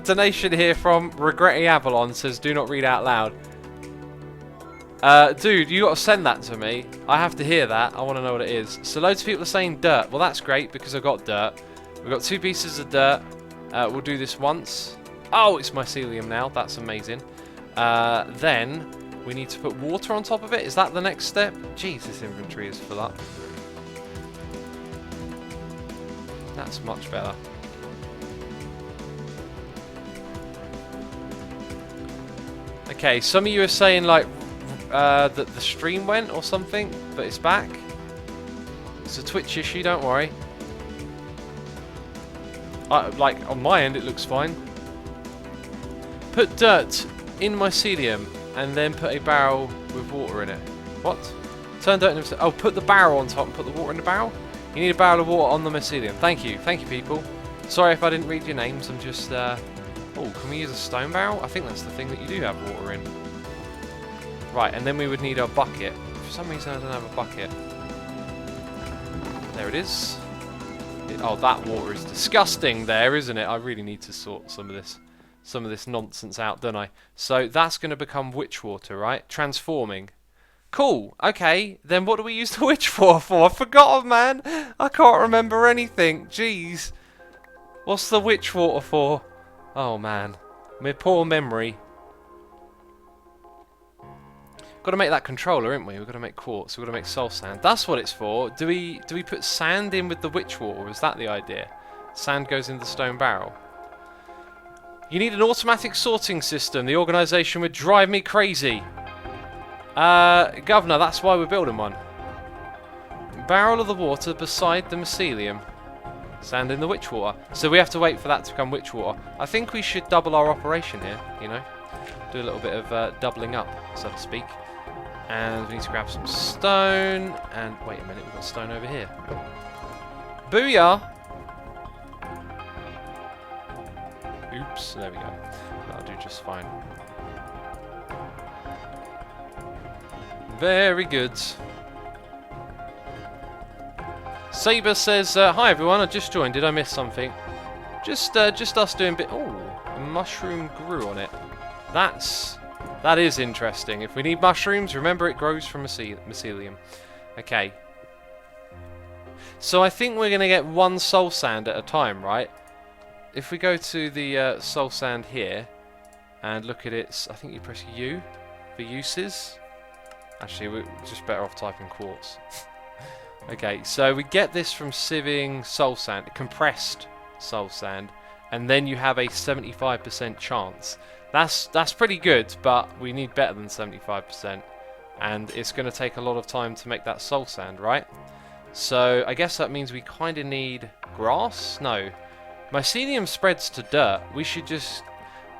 donation here from Regretty Avalon, says do not read out loud. Dude, you got to send that to me. I have to hear that. I want to know what it is. So loads of people are saying dirt. Well, that's great because I've got dirt. We've got 2 pieces of dirt. We'll do this once. Oh, it's mycelium now. That's amazing. Then we need to put water on top of it. Is that the next step? Jeez, this inventory is full up. That's much better. Okay, some of you are saying like that the stream went or something, but it's back. It's a Twitch issue, don't worry. Like on my end it looks fine. Put dirt in mycelium and then put a barrel with water in it. What? Turn dirt into... Oh, put the barrel on top and put the water in the barrel? You need a barrel of water on the mycelium. Thank you people. Sorry if I didn't read your names, I'm just... Oh, can we use a stone barrel? I think that's the thing that you do have water in. Right, and then we would need a bucket. For some reason I don't have a bucket. There it is. Oh, that water is disgusting there, isn't it? I really need to sort some of this nonsense out, don't I? So that's going to become witch water, right? Transforming. Cool. Okay, then what do we use the witch water for? I forgot, man. I can't remember anything. Jeez. What's the witch water for? Oh man, my poor memory. Got to make that controller, ain't we? We've got to make quartz. We've got to make soul sand. That's what it's for. Do we put sand in with the witch water? Or is that the idea? Sand goes in the stone barrel. You need an automatic sorting system. The organisation would drive me crazy. Governor, that's why we're building one. Barrel of the water beside the mycelium. Sand in the witch water. So we have to wait for that to become witch water. I think we should double our operation here, you know. Do a little bit of doubling up, so to speak. And we need to grab some stone. And wait a minute, we've got stone over here. Booyah! Oops, there we go. That'll do just fine. Very good. Saber says, hi everyone, I just joined. Did I miss something? Just us doing bit... Oh, a mushroom grew on it. That is interesting. If we need mushrooms, remember it grows from mycelium. Okay. So I think we're going to get 1 soul sand at a time, right? If we go to the soul sand here and look at its... I think you press U for uses. Actually, we're just better off typing quartz. Okay, so we get this from sieving soul sand, compressed soul sand, and then you have a 75% chance. That's pretty good, but we need better than 75%, and it's going to take a lot of time to make that soul sand, right? So I guess that means we kind of need grass? No. Mycelium spreads to dirt. We should just...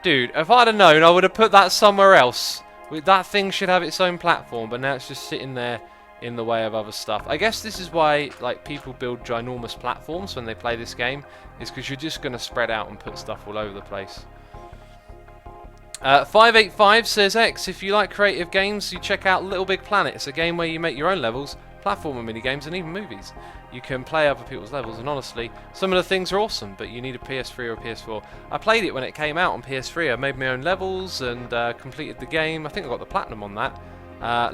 Dude, if I'd have known, I would have put that somewhere else. That thing should have its own platform, but now it's just sitting there in the way of other stuff. I guess this is why like people build ginormous platforms when they play this game, is because you're just going to spread out and put stuff all over the place. 585 says, X, if you like creative games, you check out Little Big Planet. It's a game where you make your own levels, platformer minigames, and even movies. You can play other people's levels, and honestly, some of the things are awesome, but you need a PS3 or a PS4. I played it when it came out on PS3. I made my own levels and completed the game. I think I got the platinum on that.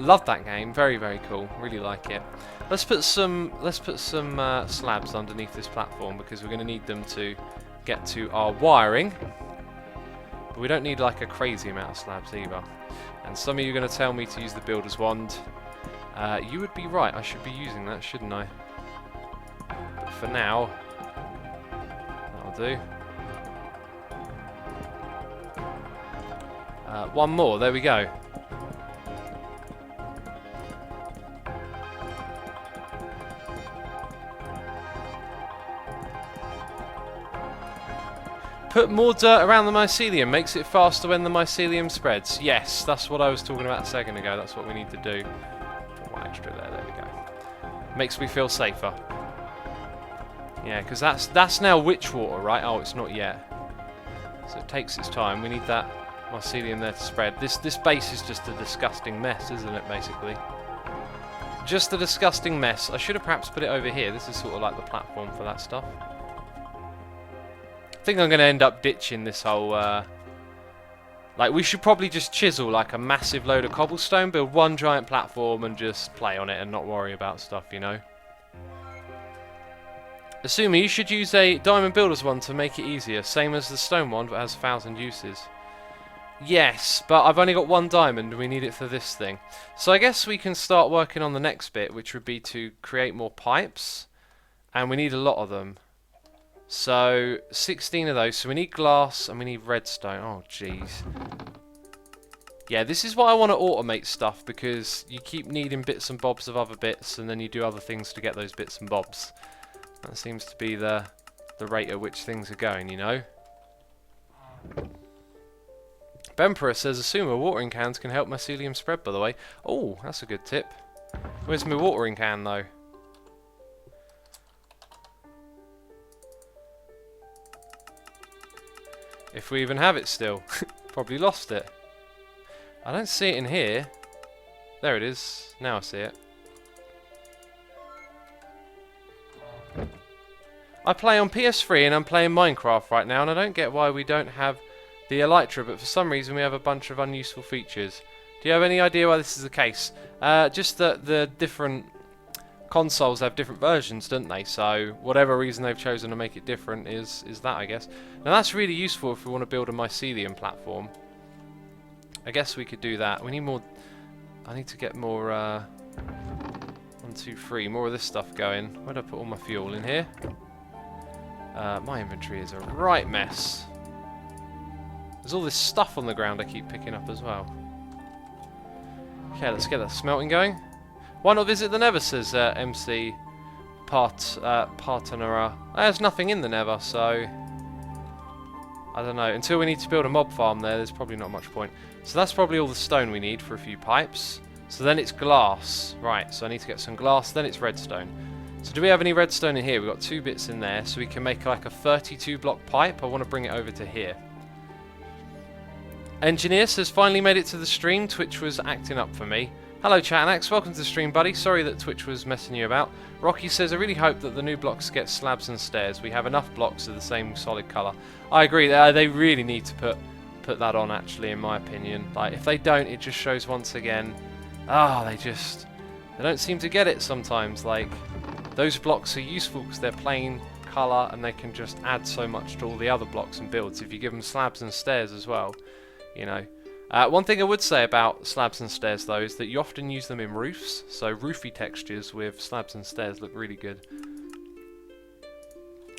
Loved that game. Very, very cool. Really like it. Let's put some slabs underneath this platform because we're going to need them to get to our wiring. But we don't need like a crazy amount of slabs either. And some of you are going to tell me to use the builder's wand. You would be right. I should be using that, shouldn't I? But for now, that'll do. One more. There we go. Put more dirt around the mycelium. Makes it faster when the mycelium spreads. Yes, that's what I was talking about a second ago. That's what we need to do. Put one extra there. There we go. Makes me feel safer. Yeah, because that's now witch water, right? Oh, it's not yet. So it takes its time. We need that mycelium there to spread. This base is just a disgusting mess, isn't it, basically? Just a disgusting mess. I should have perhaps put it over here. This is sort of like the platform for that stuff. I think I'm going to end up ditching this whole... like, we should probably just chisel like a massive load of cobblestone, build one giant platform and just play on it and not worry about stuff, you know? Assuming you should use a diamond builders one to make it easier, same as the stone one, but has 1,000 uses. Yes, but I've only got one diamond and we need it for this thing. So I guess we can start working on the next bit, which would be to create more pipes. And we need a lot of them. So, 16 of those. So we need glass and we need redstone. Oh, jeez. Yeah, this is why I want to automate stuff, because you keep needing bits and bobs of other bits, and then you do other things to get those bits and bobs. That seems to be the rate at which things are going, you know? Bemperor says, assume watering cans can help mycelium spread, by the way. Oh, that's a good tip. Where's my watering can, though? If we even have it still. Probably lost it. I don't see it in here. There it is. Now I see it. I play on PS3 and I'm playing Minecraft right now, and I don't get why we don't have the Elytra, but for some reason we have a bunch of unuseful features. Do you have any idea why this is the case? Just that the different consoles have different versions, don't they? So whatever reason they've chosen to make it different is that, I guess. Now that's really useful if we want to build a mycelium platform. I guess we could do that. We need more... I need to get more... 1, 2, 3. More of this stuff going. Where'd I put all my fuel? In here? My inventory is a right mess. There's all this stuff on the ground I keep picking up as well. Okay, let's get that smelting going. Why not visit the Nether, says MC Partenera. There's nothing in the Nether, so... I don't know. Until we need to build a mob farm there's probably not much point. So that's probably all the stone we need for a few pipes. So then it's glass. Right, so I need to get some glass, then it's redstone. So do we have any redstone in here? We've got 2 bits in there, so we can make like a 32 block pipe. I want to bring it over to here. Engineer says, finally made it to the stream. Twitch was acting up for me. Hello Chatanax, welcome to the stream, buddy. Sorry that Twitch was messing you about. Rocky says, I really hope that the new blocks get slabs and stairs. We have enough blocks of the same solid colour. I agree, they really need to put that on, actually, in my opinion. Like, if they don't, it just shows once again, they don't seem to get it sometimes. Like, those blocks are useful because they're plain colour and they can just add so much to all the other blocks and builds if you give them slabs and stairs as well, you know. One thing I would say about slabs and stairs, though, is that you often use them in roofs. So roofy textures with slabs and stairs look really good.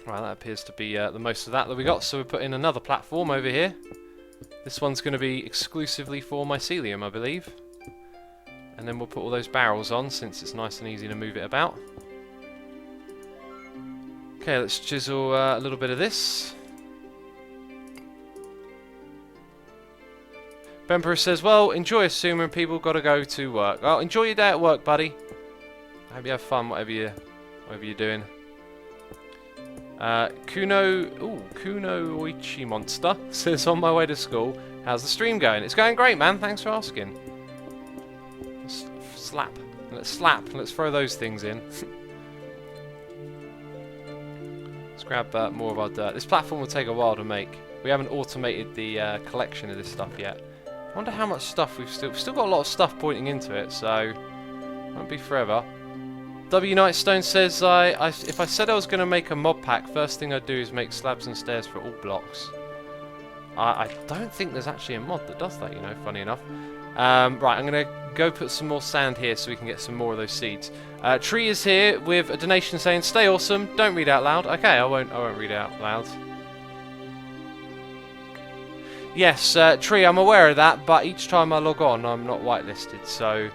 Right, that appears to be the most of that we got. So we put in another platform over here. This one's going to be exclusively for mycelium, I believe. And then we'll put all those barrels on, since it's nice and easy to move it about. Okay, let's chisel a little bit of this. Bemperor says, well, enjoy assuming people got to go to work. Well, enjoy your day at work, buddy. I hope you have fun, whatever you're doing. Kuno Oichi Monster says, on my way to school, how's the stream going? It's going great, man. Thanks for asking. Slap. Let's throw those things in. Let's grab more of our dirt. This platform will take a while to make. We haven't automated the collection of this stuff yet. I wonder how much stuff we've still got a lot of stuff pointing into it, so won't be forever. W Nightstone says, if I said I was going to make a mod pack, first thing I'd do is make slabs and stairs for all blocks. I don't think there's actually a mod that does that, you know, funny enough. Right, I'm going to go put some more sand here so we can get some more of those seeds. Tree is here with a donation saying, stay awesome, don't read out loud. Okay, I won't read out loud. Yes, Tree, I'm aware of that, but each time I log on, I'm not whitelisted, so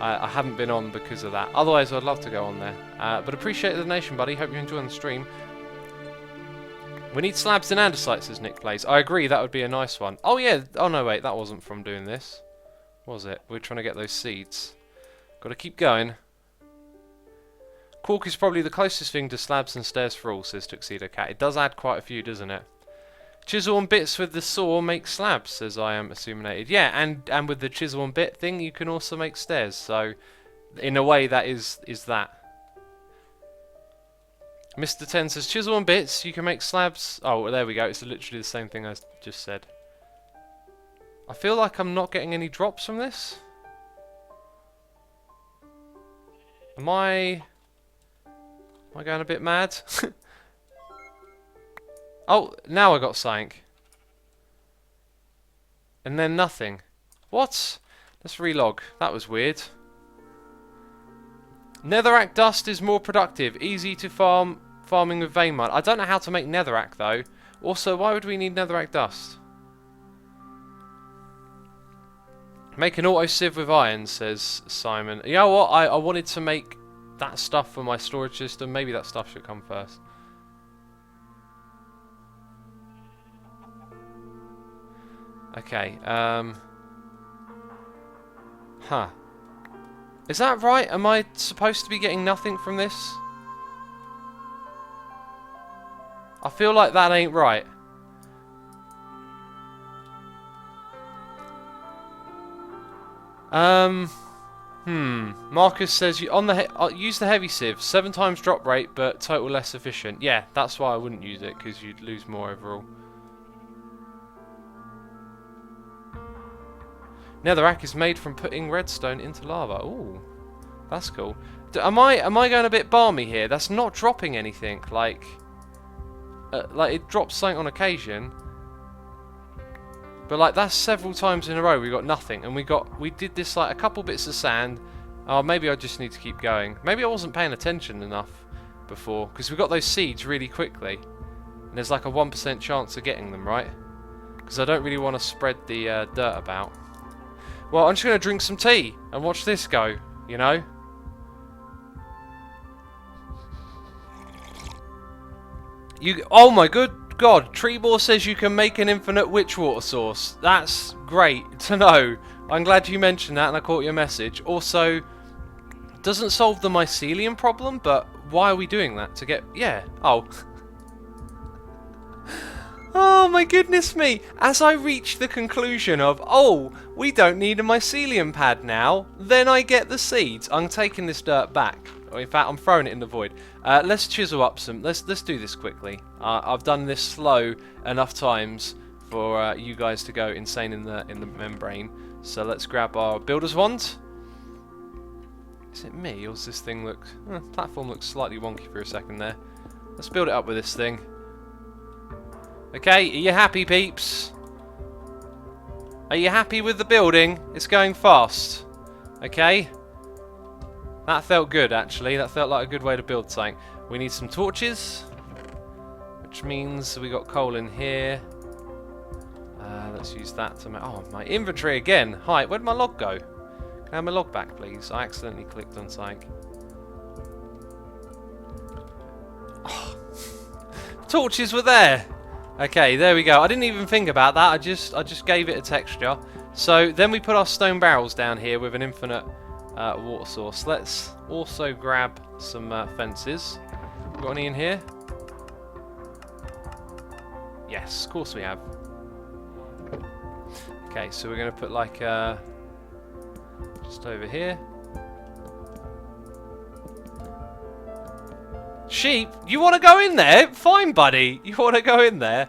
I haven't been on because of that. Otherwise, I'd love to go on there. But appreciate the donation, buddy. Hope you're enjoying the stream. We need slabs in andesite, says Nick Plays. I agree, that would be a nice one. Oh yeah, oh no wait, that wasn't from doing this. Was it? We're trying to get those seeds. Got to keep going. Cork is probably the closest thing to slabs and stairs for all, says Tuxedo Cat. It does add quite a few, doesn't it? Chisel and bits with the saw make slabs, says I am assuminated. Yeah, and with the chisel and bit thing, you can also make stairs. So, in a way, that is that. Mr. 10 says, chisel and bits, you can make slabs. Oh, well, there we go. It's literally the same thing I just said. I feel like I'm not getting any drops from this. Am I going a bit mad? Oh, now I got something. And then nothing. What? Let's relog. That was weird. Netherrack dust is more productive. Easy to farming with vein mine. I don't know how to make netherrack though. Also, why would we need netherrack dust? Make an auto sieve with iron, says Simon. You know what? I wanted to make that stuff for my storage system. Maybe that stuff should come first. Okay, huh. Is that right? Am I supposed to be getting nothing from this? I feel like that ain't right. Marcus says you use the heavy sieve. 7 times drop rate, but total less efficient. Yeah, that's why I wouldn't use it, because you'd lose more overall. Netherrack is made from putting redstone into lava. Ooh, that's cool. Am I going a bit balmy here? That's not dropping anything. Like it drops something on occasion, but like that's several times in a row we got nothing, and we did this like a couple bits of sand. Oh, maybe I just need to keep going. Maybe I wasn't paying attention enough before, because we got those seeds really quickly, and there's like a 1% chance of getting them, right? Because I don't really want to spread the dirt about. Well, I'm just going to drink some tea and watch this go, you know? Oh my good god, Treebor says you can make an infinite witch water source. That's great to know. I'm glad you mentioned that and I caught your message. Also, doesn't solve the mycelium problem, but why are we doing that? To get... yeah. Oh. Oh my goodness me! As I reach the conclusion of, oh, we don't need a mycelium pad now, then I get the seeds. I'm taking this dirt back. Or in fact, I'm throwing it in the void. Let's chisel up some. Let's do this quickly. I've done this slow enough times for you guys to go insane in the membrane. So let's grab our builder's wand. Is it me, or does this thing look... platform looks slightly wonky for a second there. Let's build it up with this thing. Okay, are you happy, peeps? Are you happy with the building? It's going fast. Okay? That felt good, actually. That felt like a good way to build something. We need some torches, which means we got coal in here. Let's use that to make... oh, my inventory again. Hi, where'd my log go? Can I have my log back, please? I accidentally clicked on something. Oh. Torches were there. Okay, there we go. I didn't even think about that. I just gave it a texture. So then we put our stone barrels down here with an infinite water source. Let's also grab some fences. Got any in here? Yes, of course we have. Okay, so we're going to put like just over here. Sheep, you want to go in there? Fine, buddy. You want to go in there?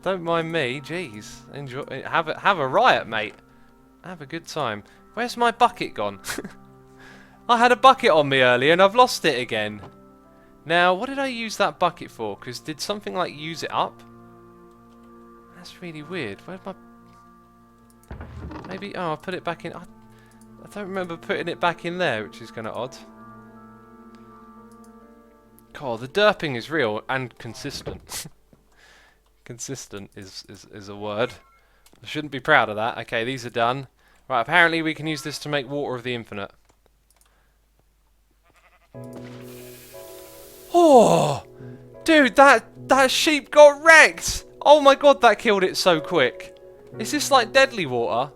Don't mind me. Jeez, enjoy. Have a riot, mate. Have a good time. Where's my bucket gone? I had a bucket on me earlier and I've lost it again. Now, what did I use that bucket for? Because did something like use it up? That's really weird. Where'd my... maybe... oh, I put it back in... I don't remember putting it back in there, which is kind of odd. God, the derping is real and consistent. Consistent is a word. I shouldn't be proud of that. Okay, these are done. Right, apparently we can use this to make water of the infinite. Oh! Dude, that sheep got wrecked! Oh my god, that killed it so quick. Is this like deadly water?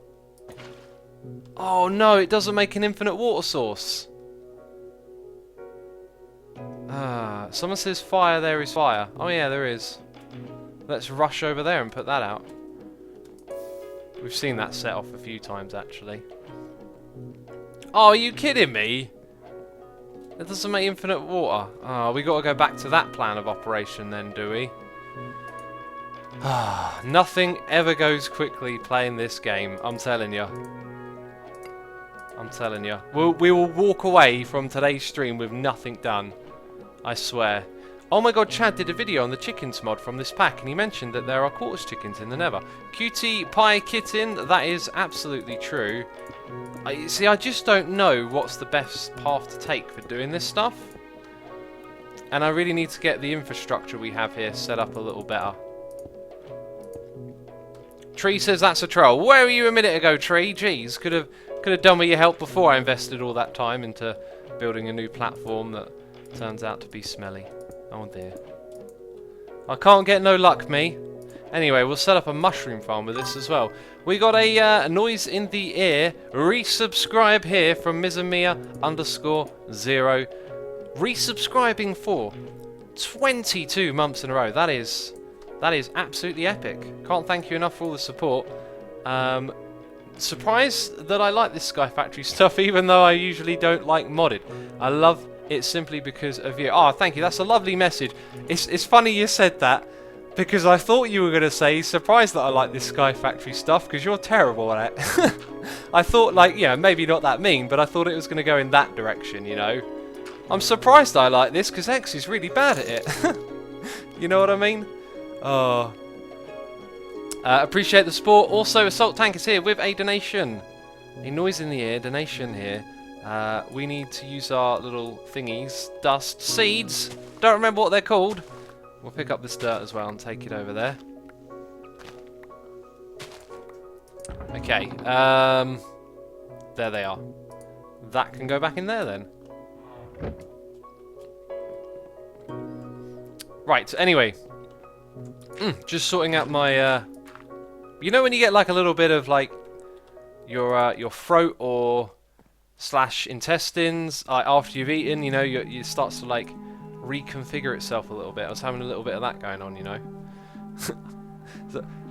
Oh no, it doesn't make an infinite water source. Someone says fire, there is fire. Oh yeah, there is. Let's rush over there and put that out. We've seen that set off a few times actually. Oh, are you kidding me? It doesn't make infinite water. Oh, we got to go back to that plan of operation then, do we? Nothing ever goes quickly playing this game, I'm telling you. I'm telling you. We will walk away from today's stream with nothing done. I swear. Oh my god, Chad did a video on the chickens mod from this pack, and he mentioned that there are quartz chickens in the nether. Cutie Pie Kitten, that is absolutely true. See, I just don't know what's the best path to take for doing this stuff. And I really need to get the infrastructure we have here set up a little better. Tree says that's a troll. Where were you a minute ago, Tree? Jeez, could have done with your help before I invested all that time into building a new platform that turns out to be smelly. Oh dear. I can't get no luck, me. Anyway, we'll set up a mushroom farm with this as well. We got a noise in the ear. Resubscribe here from Mizamia_0. Resubscribing for 22 months in a row. That is absolutely epic. Can't thank you enough for all the support. Surprised that I like this Sky Factory stuff, even though I usually don't like modded. I love it simply because of you. Oh, thank you. That's a lovely message. It's funny you said that, because I thought you were going to say, surprised that I like this Sky Factory stuff, because you're terrible at it. I thought, like, yeah, maybe not that mean, but I thought it was going to go in that direction, you know. I'm surprised I like this, because X is really bad at it. You know what I mean? Oh. Appreciate the support. Also, Assault Tank is here with a donation. A noise in the ear, donation here. We need to use our little thingies. Dust seeds. Don't remember what they're called. We'll pick up this dirt as well and take it over there. Okay. There they are. That can go back in there then. Right, anyway. Just sorting out my... you know when you get like a little bit of like your throat or / intestines after you've eaten, you know, it starts to like reconfigure itself a little bit. I was having a little bit of that going on, you know.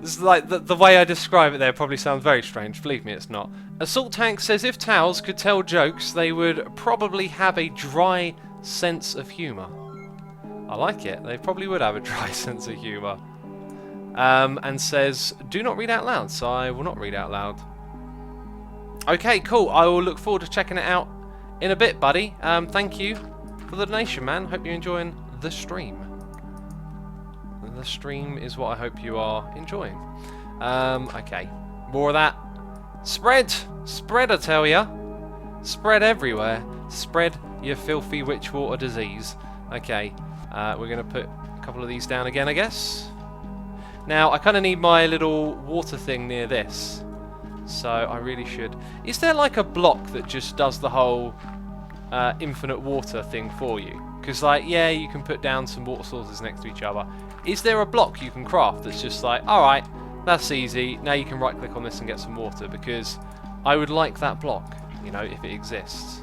This is like the way I describe it there probably sounds very strange. Believe me, it's not. Assault Tank says if towels could tell jokes, they would probably have a dry sense of humour. I like it. They probably would have a dry sense of humour. And says, do not read out loud, so I will not read out loud. Okay, cool. I will look forward to checking it out in a bit, buddy. Thank you for the donation, man. Hope you're enjoying the stream. The stream is what I hope you are enjoying. Okay, more of that. Spread! Spread, I tell ya! Spread everywhere. Spread your filthy witchwater disease. Okay, we're going to put a couple of these down again, I guess. Now, I kind of need my little water thing near this. So, I really should... Is there like a block that just does the whole infinite water thing for you? Because, like, yeah, you can put down some water sources next to each other. Is there a block you can craft that's just like, alright, that's easy, now you can right-click on this and get some water? Because I would like that block, you know, if it exists.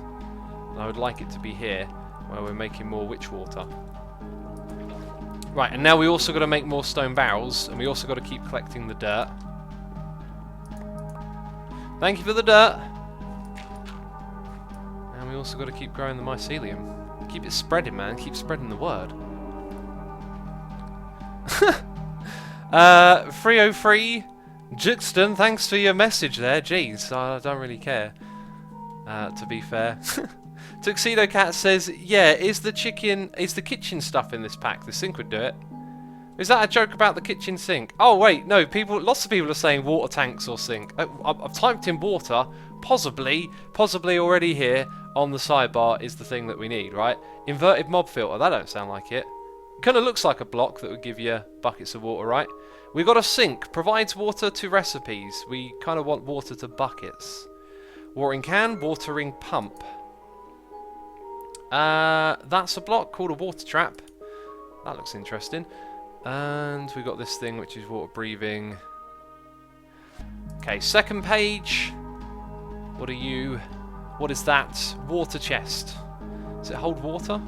And I would like it to be here, where we're making more witch water. Right, and now we also got to make more stone barrels, and we also got to keep collecting the dirt. Thank you for the dirt. And we also got to keep growing the mycelium. Keep it spreading, man. Keep spreading the word. 303 Juxton, thanks for your message there. Jeez, I don't really care, to be fair. Tuxedo Cat says, yeah, is the kitchen stuff in this pack? The sink would do it. Is that a joke about the kitchen sink? Oh wait, no, lots of people are saying water tanks or sink. I've typed in water, possibly already here on the sidebar is the thing that we need, right? Inverted mob filter, that don't sound like it. Kind of looks like a block that would give you buckets of water, right? We got a sink, provides water to recipes. We kind of want water to buckets. Watering can, watering pump. That's a block called a water trap. That looks interesting. And we got this thing which is water breathing. Okay, second page. What are you? What is that? Water chest. Does it hold water?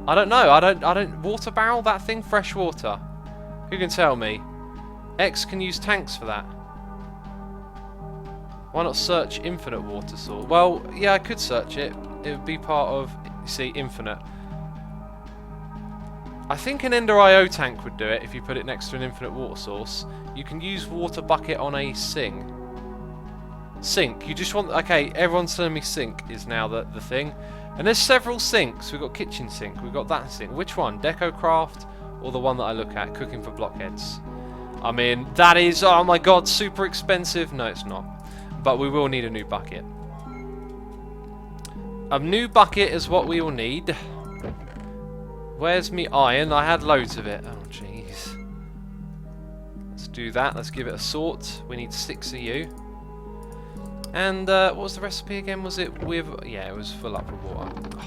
I don't know. I don't. Water barrel? That thing? Fresh water. Who can tell me? X can use tanks for that. Why not search infinite water source? Well, yeah, I could search it. It would be part of, you see, infinite. I think an Ender IO tank would do it if you put it next to an infinite water source. You can use water bucket on a sink. Sink. You just want... Okay, everyone's telling me sink is now the thing. And there's several sinks. We've got kitchen sink. We've got that sink. Which one? DecoCraft or the one that I look at? Cooking for blockheads. I mean, that is... Oh my god, super expensive. No, it's not. But we will need a new bucket. A new bucket is what we will need. Where's me iron? I had loads of it. Oh, jeez. Let's do that. Let's give it a sort. We need 6 of you. And what was the recipe again? Was it with... Yeah, it was full up with water. Oh.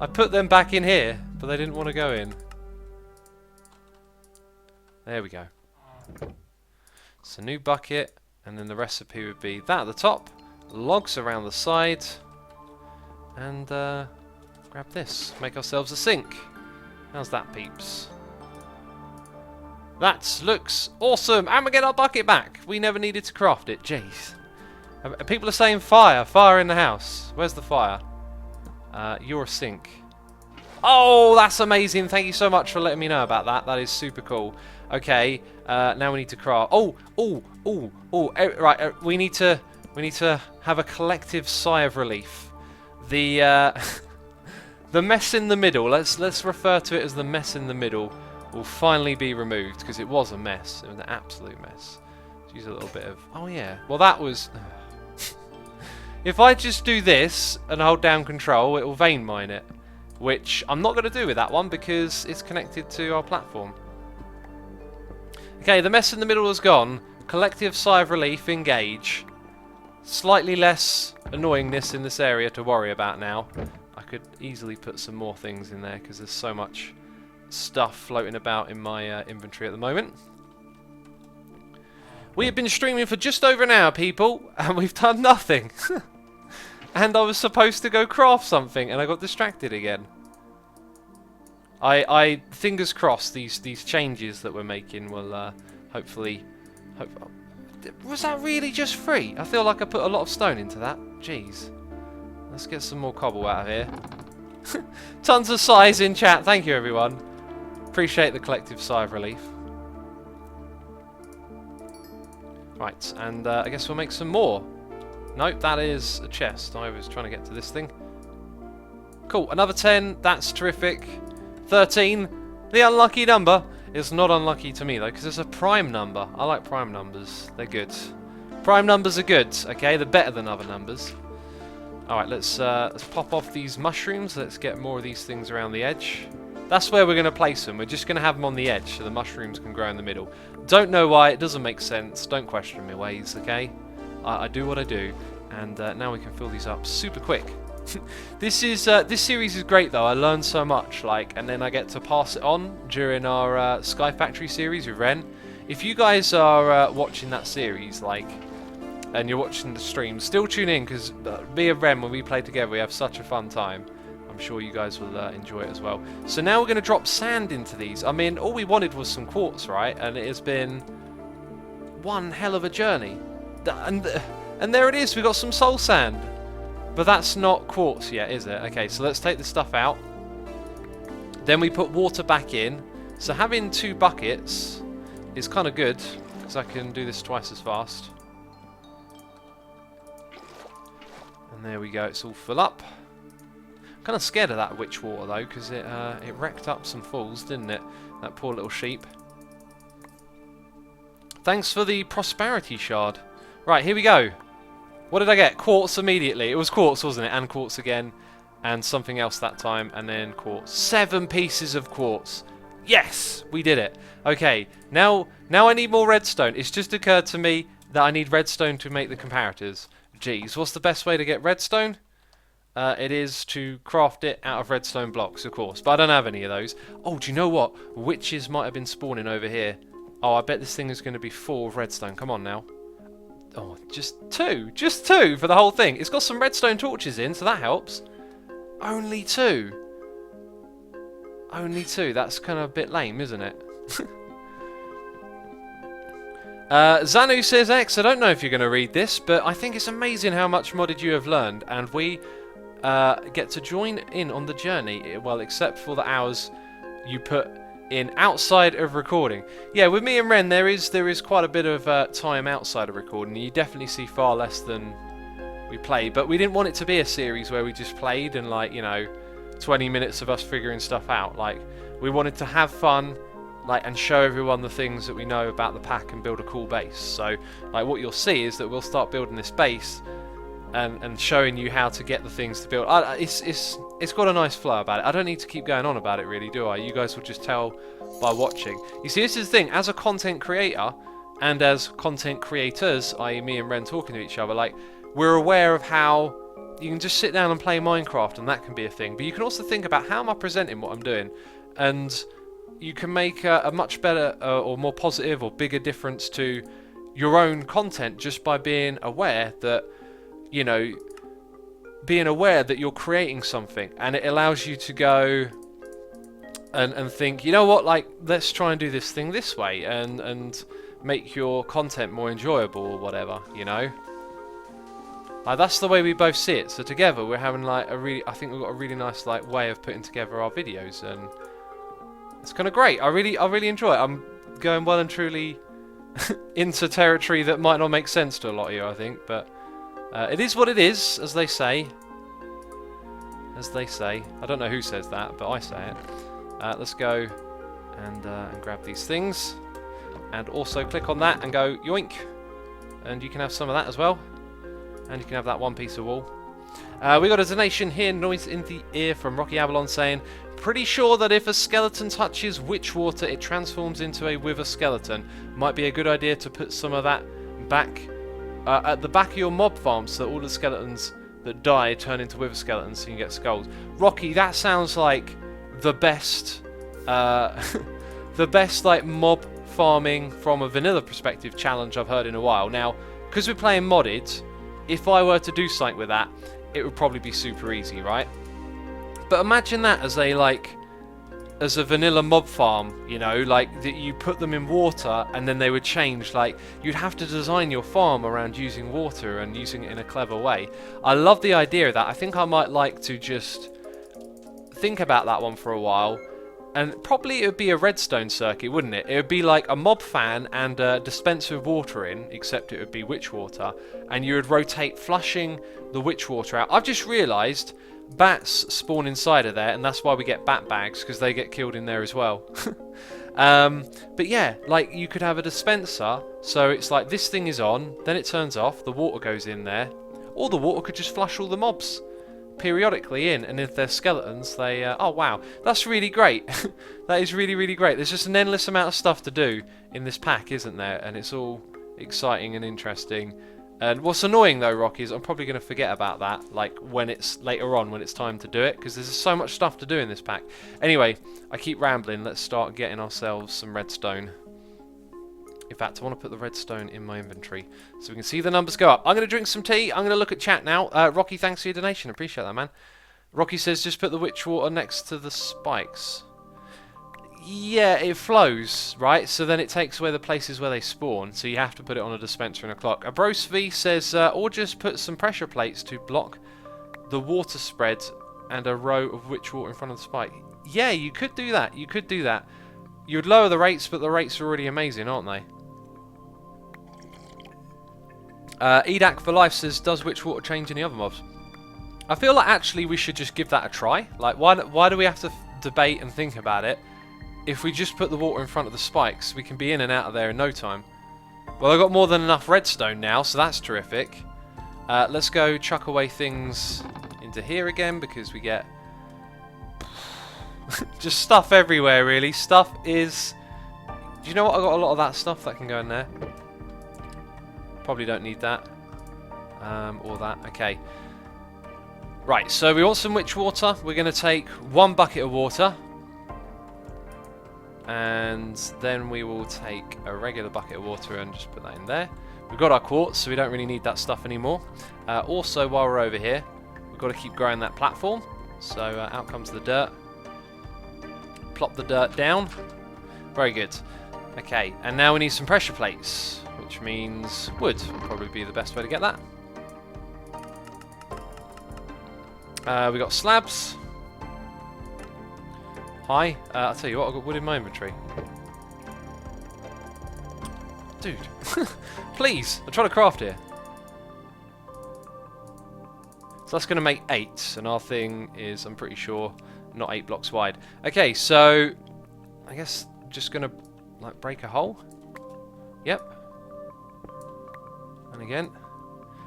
I put them back in here, but they didn't want to go in. There we go. It's a new bucket. And then the recipe would be that at the top, logs around the side, and grab this. Make ourselves a sink. How's that, peeps? That looks awesome! And we get our bucket back! We never needed to craft it. Jeez. People are saying fire. Fire in the house. Where's the fire? You're a sink. Oh, that's amazing. Thank you so much for letting me know about that. That is super cool. Okay, now we need to craft. Right, we need to have a collective sigh of relief. The the mess in the middle. Let's refer to it as the mess in the middle. Will finally be removed because it was a mess. It was an absolute mess. Let's use a little bit of. Oh yeah. Well, that was. If I just do this and hold down control, it will vein mine it, which I'm not going to do with that one because it's connected to our platform. Okay, the mess in the middle is gone. Collective sigh of relief, engage. Slightly less annoyingness in this area to worry about now. I could easily put some more things in there because there's so much stuff floating about in my inventory at the moment. We have been streaming for just over an hour, people, and we've done nothing. And I was supposed to go craft something, and I got distracted again. I fingers crossed these changes that we're making will hopefully... Was that really just free? I feel like I put a lot of stone into that. Jeez. Let's get some more cobble out of here. Tons of sighs in chat. Thank you, everyone. Appreciate the collective sigh of relief. Right, and I guess we'll make some more. Nope, that is a chest. I was trying to get to this thing. Cool, another 10. That's terrific. 13, the unlucky number, is not unlucky to me though, because it's a prime number. I like prime numbers, they're good. Prime numbers are good, okay, they're better than other numbers. Alright, let's pop off these mushrooms, let's get more of these things around the edge. That's where we're going to place them, we're just going to have them on the edge so the mushrooms can grow in the middle. Don't know why, it doesn't make sense, don't question my ways, okay? I do what I do, and now we can fill these up super quick. This series is great though. I learned so much, and then I get to pass it on during our Sky Factory series with Ren. If you guys are watching that series, and you're watching the stream, still tune in because me and Ren, when we play together, we have such a fun time. I'm sure you guys will enjoy it as well. So now we're going to drop sand into these. I mean, all we wanted was some quartz, right? And it has been one hell of a journey. And there it is. We got some soul sand. But that's not quartz yet, is it? Okay, so let's take the stuff out. Then we put water back in. So having 2 buckets is kind of good, because I can do this twice as fast. And there we go, it's all full up. I'm kind of scared of that witch water though, because it wrecked up some fools, didn't it? That poor little sheep. Thanks for the prosperity shard. Right, here we go. What did I get? Quartz immediately. It was quartz, wasn't it? And quartz again. And something else that time. And then quartz. 7 pieces of quartz. Yes! We did it. Okay. Now I need more redstone. It's just occurred to me that I need redstone to make the comparators. Jeez. What's the best way to get redstone? it is to craft it out of redstone blocks, of course. But I don't have any of those. Oh, do you know what? Witches might have been spawning over here. Oh, I bet this thing is going to be full of redstone. Come on now. Oh, just two. Just two for the whole thing. It's got some redstone torches in, so that helps. Only two. Only two. That's kind of a bit lame, isn't it? Zanu says, X, I don't know if you're going to read this, but I think it's amazing how much modded you have learned, and we get to join in on the journey, well, except for the hours you put in outside of recording. Yeah, with me and Ren, there is quite a bit of time outside of recording. You definitely see far less than we play, but we didn't want it to be a series where we just played and, like, you know, 20 minutes of us figuring stuff out. Like, we wanted to have fun, like, and show everyone the things that we know about the pack and build a cool base. So, like, what you'll see is that we'll start building this base and showing you how to get the things to build. It's got a nice flow about it. I don't need to keep going on about it, really, do I? You guys will just tell by watching. You see, this is the thing. As a content creator and as content creators, i.e. me and Ren talking to each other, like, we're aware of how you can just sit down and play Minecraft, and that can be a thing. But you can also think about, how am I presenting what I'm doing? And you can make a much better or more positive or bigger difference to your own content just by being aware that, you know, being aware that you're creating something, and it allows you to go and think, you know what, like, let's try and do this thing this way and make your content more enjoyable or whatever, you know. Like, that's the way we both see it. So together we're having, like, I think we've got a really nice, like, way of putting together our videos, and it's kind of great. I really enjoy it. I'm going well and truly into territory that might not make sense to a lot of you, I think, but it is what it is, as they say. As they say. I don't know who says that, but I say it. Let's go and grab these things, and also click on that and go yoink, and you can have some of that as well, and you can have that one piece of wool. We got a donation here, Noise in the Ear, from Rocky Avalon, saying, pretty sure that if a skeleton touches witch water, it transforms into a wither skeleton. Might be a good idea to put some of that back at the back of your mob farm, so that all the skeletons that die turn into wither skeletons, so you can get skulls. Rocky, that sounds like the best, the best, like, mob farming from a vanilla perspective challenge I've heard in a while. Now, because we're playing modded, if I were to do something with that, it would probably be super easy, right? But imagine that as a vanilla mob farm, you know, like, that you put them in water and then they would change. Like, you'd have to design your farm around using water and using it in a clever way. I love the idea of that. I think I might like to just think about that one for a while, and probably it would be a redstone circuit, wouldn't it? It would be like a mob fan and a dispenser of water in, except it would be witch water, and you would rotate flushing the witch water out. I've just realised bats spawn inside of there, and that's why we get bat bags, because they get killed in there as well. But yeah, like, you could have a dispenser, so it's like this thing is on, then it turns off, the water goes in there, or the water could just flush all the mobs periodically in, and if they're skeletons, they oh wow, that's really great. That is really great. There's just an endless amount of stuff to do in this pack, isn't there? And it's all exciting and interesting. And what's annoying though, Rocky, is I'm probably going to forget about that, like, when it's later on, when it's time to do it, because there's so much stuff to do in this pack. Anyway, I keep rambling. Let's start getting ourselves some redstone. In fact, I want to put the redstone in my inventory so we can see the numbers go up. I'm going to drink some tea. I'm going to look at chat now. Rocky, thanks for your donation. Appreciate that, man. Rocky says, just put the witch water next to the spikes. Yeah, it flows, right? So then it takes away the places where they spawn. So you have to put it on a dispenser and a clock. Abrose V says, or just put some pressure plates to block the water spread and a row of witch water in front of the spike. Yeah, you could do that. You could do that. You would lower the rates, but the rates are already amazing, aren't they? Edak for Life says, does witch water change any other mobs? I feel like actually we should just give that a try. Like, why do we have to debate and think about it? If we just put the water in front of the spikes, we can be in and out of there in no time. Well, I've got more than enough redstone now, so that's terrific. Let's go chuck away things into here again, because we get just stuff everywhere, really. Stuff is... Do you know what? I've got a lot of that stuff that can go in there. Probably don't need that. Or that. Okay. Right, so we want some witch water. We're going to take 1 bucket of water. And then we will take a regular bucket of water and just put that in there. We've got our quartz, so we don't really need that stuff anymore. Also, while we're over here, we've got to keep growing that platform. So out comes the dirt. Plop the dirt down. Very good. Okay, and now we need some pressure plates, which means wood will probably be the best way to get that. We got slabs. Hi. I'll tell you what, I've got wood in my inventory. Dude. Please, I'm trying to craft here. So that's going to make 8, and our thing is, I'm pretty sure, not 8 blocks wide. Okay, so I guess just going to like break a hole. Yep. And again.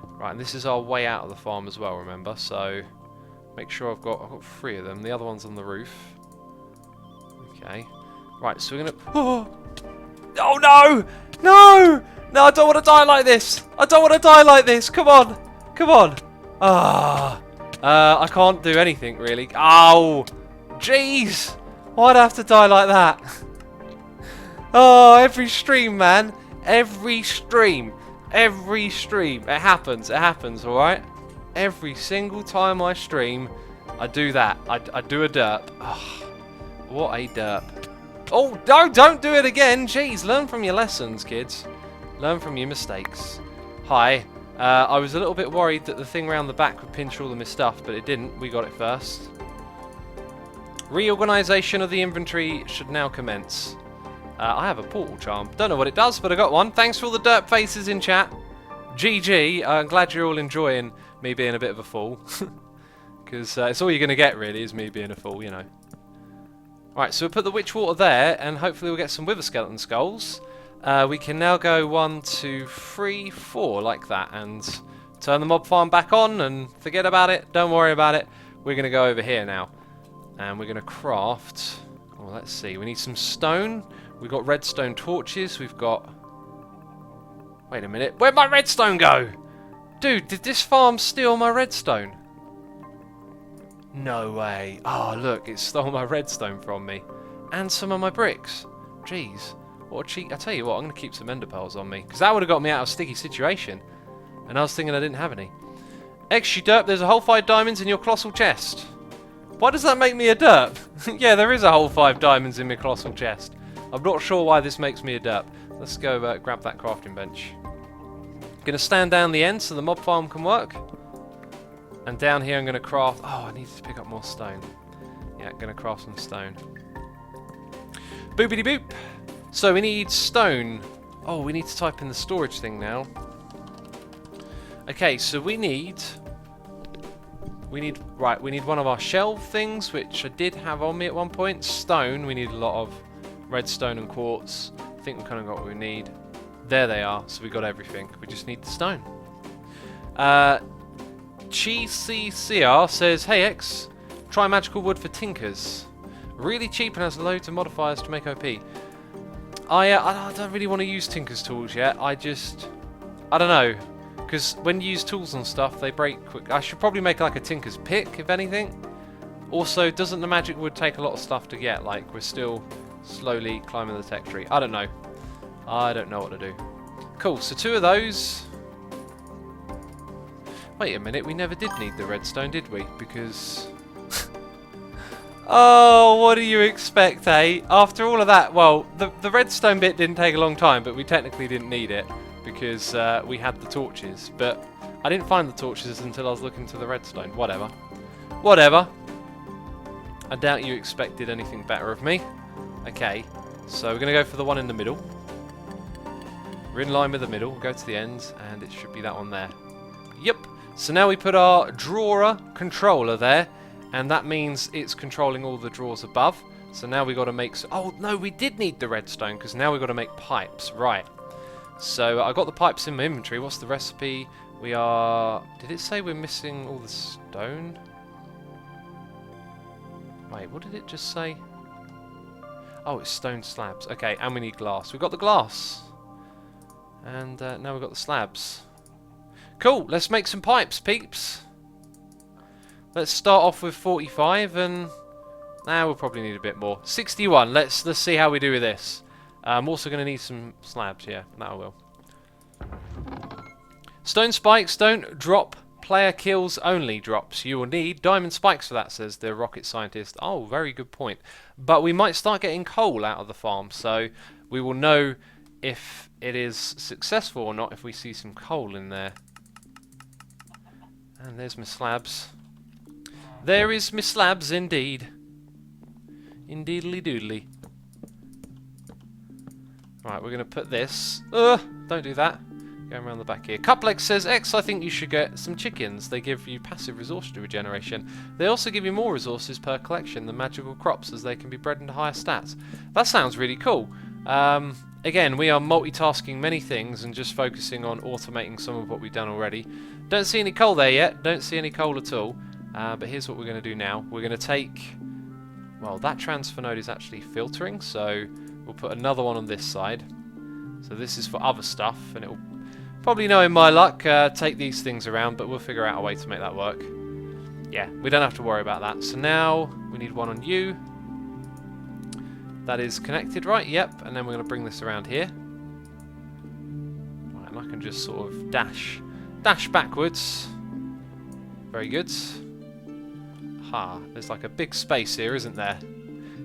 Right, and this is our way out of the farm as well, remember? So make sure I've got 3 of them. The other one's on the roof. Okay. Right, so we're going to... Oh, no! No! No, I don't want to die like this! I don't want to die like this! Come on! Come on! Ah! I can't do anything, really. Oh! Jeez! Why'd I have to die like that? Oh, every stream, man. Every stream. Every stream. It happens, alright? Every single time I stream, I do that. I do a derp. Oh, what a derp. Oh, no, don't do it again. Jeez, learn from your lessons, kids. Learn from your mistakes. Hi. I was a little bit worried that the thing around the back would pinch all of my stuff, but it didn't. We got it first. Reorganisation of the inventory should now commence. I have a portal charm. Don't know what it does, but I got one. Thanks for all the derp faces in chat. GG. I'm glad you're all enjoying me being a bit of a fool. Because it's all you're going to get, really, is me being a fool, you know. Right, so we'll put the witch water there, and hopefully we'll get some wither skeleton skulls. We can now go 1, 2, 3, 4 like that, and turn the mob farm back on, and forget about it. Don't worry about it. We're going to go over here now, and we're going to craft... Oh, let's see. We need some stone. We've got redstone torches. We've got... Wait a minute. Where'd my redstone go? Dude, did this farm steal my redstone? No way. Oh, look. It stole my redstone from me. And some of my bricks. Jeez. What a cheat. I tell you what, I'm going to keep some ender pearls on me. Because that would have got me out of a sticky situation. And I was thinking I didn't have any. Extra derp, there's a whole 5 diamonds in your colossal chest. Why does that make me a derp? Yeah, there is a whole 5 diamonds in my colossal chest. I'm not sure why this makes me a derp. Let's go grab that crafting bench. Going to stand down the end so the mob farm can work. And down here I'm going to craft... Oh, I need to pick up more stone. Yeah, going to craft some stone. Boopity boop. So we need stone. Oh, we need to type in the storage thing now. Okay, so we need one of our shelf things, which I did have on me at one point. Stone, we need a lot of redstone and quartz. I think we kind of got what we need. There they are, so we got everything. We just need the stone. CCR says, hey X, try magical wood for tinkers. Really cheap and has loads of modifiers to make OP. I don't really want to use tinker's tools yet. I don't know. Because when you use tools and stuff, they break quick. I should probably make like a tinker's pick, if anything. Also, doesn't the magic wood take a lot of stuff to get? Like, we're still slowly climbing the tech tree. I don't know. I don't know what to do. Cool, so 2 of those. Wait a minute, we never did need the redstone, did we? Because... Oh, what do you expect, eh? After all of that, well, the redstone bit didn't take a long time, but we technically didn't need it. Because we had the torches, but I didn't find the torches until I was looking to the redstone. Whatever. Whatever. I doubt you expected anything better of me. Okay, so we're going to go for the one in the middle. We're in line with the middle. We'll go to the end, and it should be that one there. Yep. So now we put our drawer controller there, and that means it's controlling all the drawers above. So now we've got to make... Oh, no, we did need the redstone, because now we've got to make pipes. Right. So I got the pipes in my inventory. What's the recipe? We are... Did it say we're missing all the stone? Wait, what did it just say? Oh, it's stone slabs. Okay, and we need glass. We've got the glass. And now we've got the slabs. Cool, let's make some pipes, peeps. Let's start off with 45 and... we'll probably need a bit more. 61. Let's see how we do with this. I'm also going to need some slabs. Yeah, that I will. Stone spikes don't drop. Player kills only drops. You will need diamond spikes for that, says the rocket scientist. Oh, very good point. But we might start getting coal out of the farm, so we will know if it is successful or not if we see some coal in there. And there's my slabs. There is my slabs indeed. Indeedly doodly. Right, we're going to put this... don't do that. Going around the back here. Cuplex says, X, I think you should get some chickens. They give you passive resource regeneration. They also give you more resources per collection than magical crops, as they can be bred into higher stats. That sounds really cool. Again, we are multitasking many things and just focusing on automating some of what we've done already. Don't see any coal there yet. Don't see any coal at all. But here's what we're going to do now. We're going to take... Well, that transfer node is actually filtering, so we'll put another one on this side. So this is for other stuff, and it will probably, knowing my luck, take these things around, but we'll figure out a way to make that work. Yeah, we don't have to worry about that. So now we need one on you. That is connected, right? Yep. And then we're going to bring this around here. Right, and I can just sort of dash backwards. Very good. Ha, there's like a big space here, isn't there?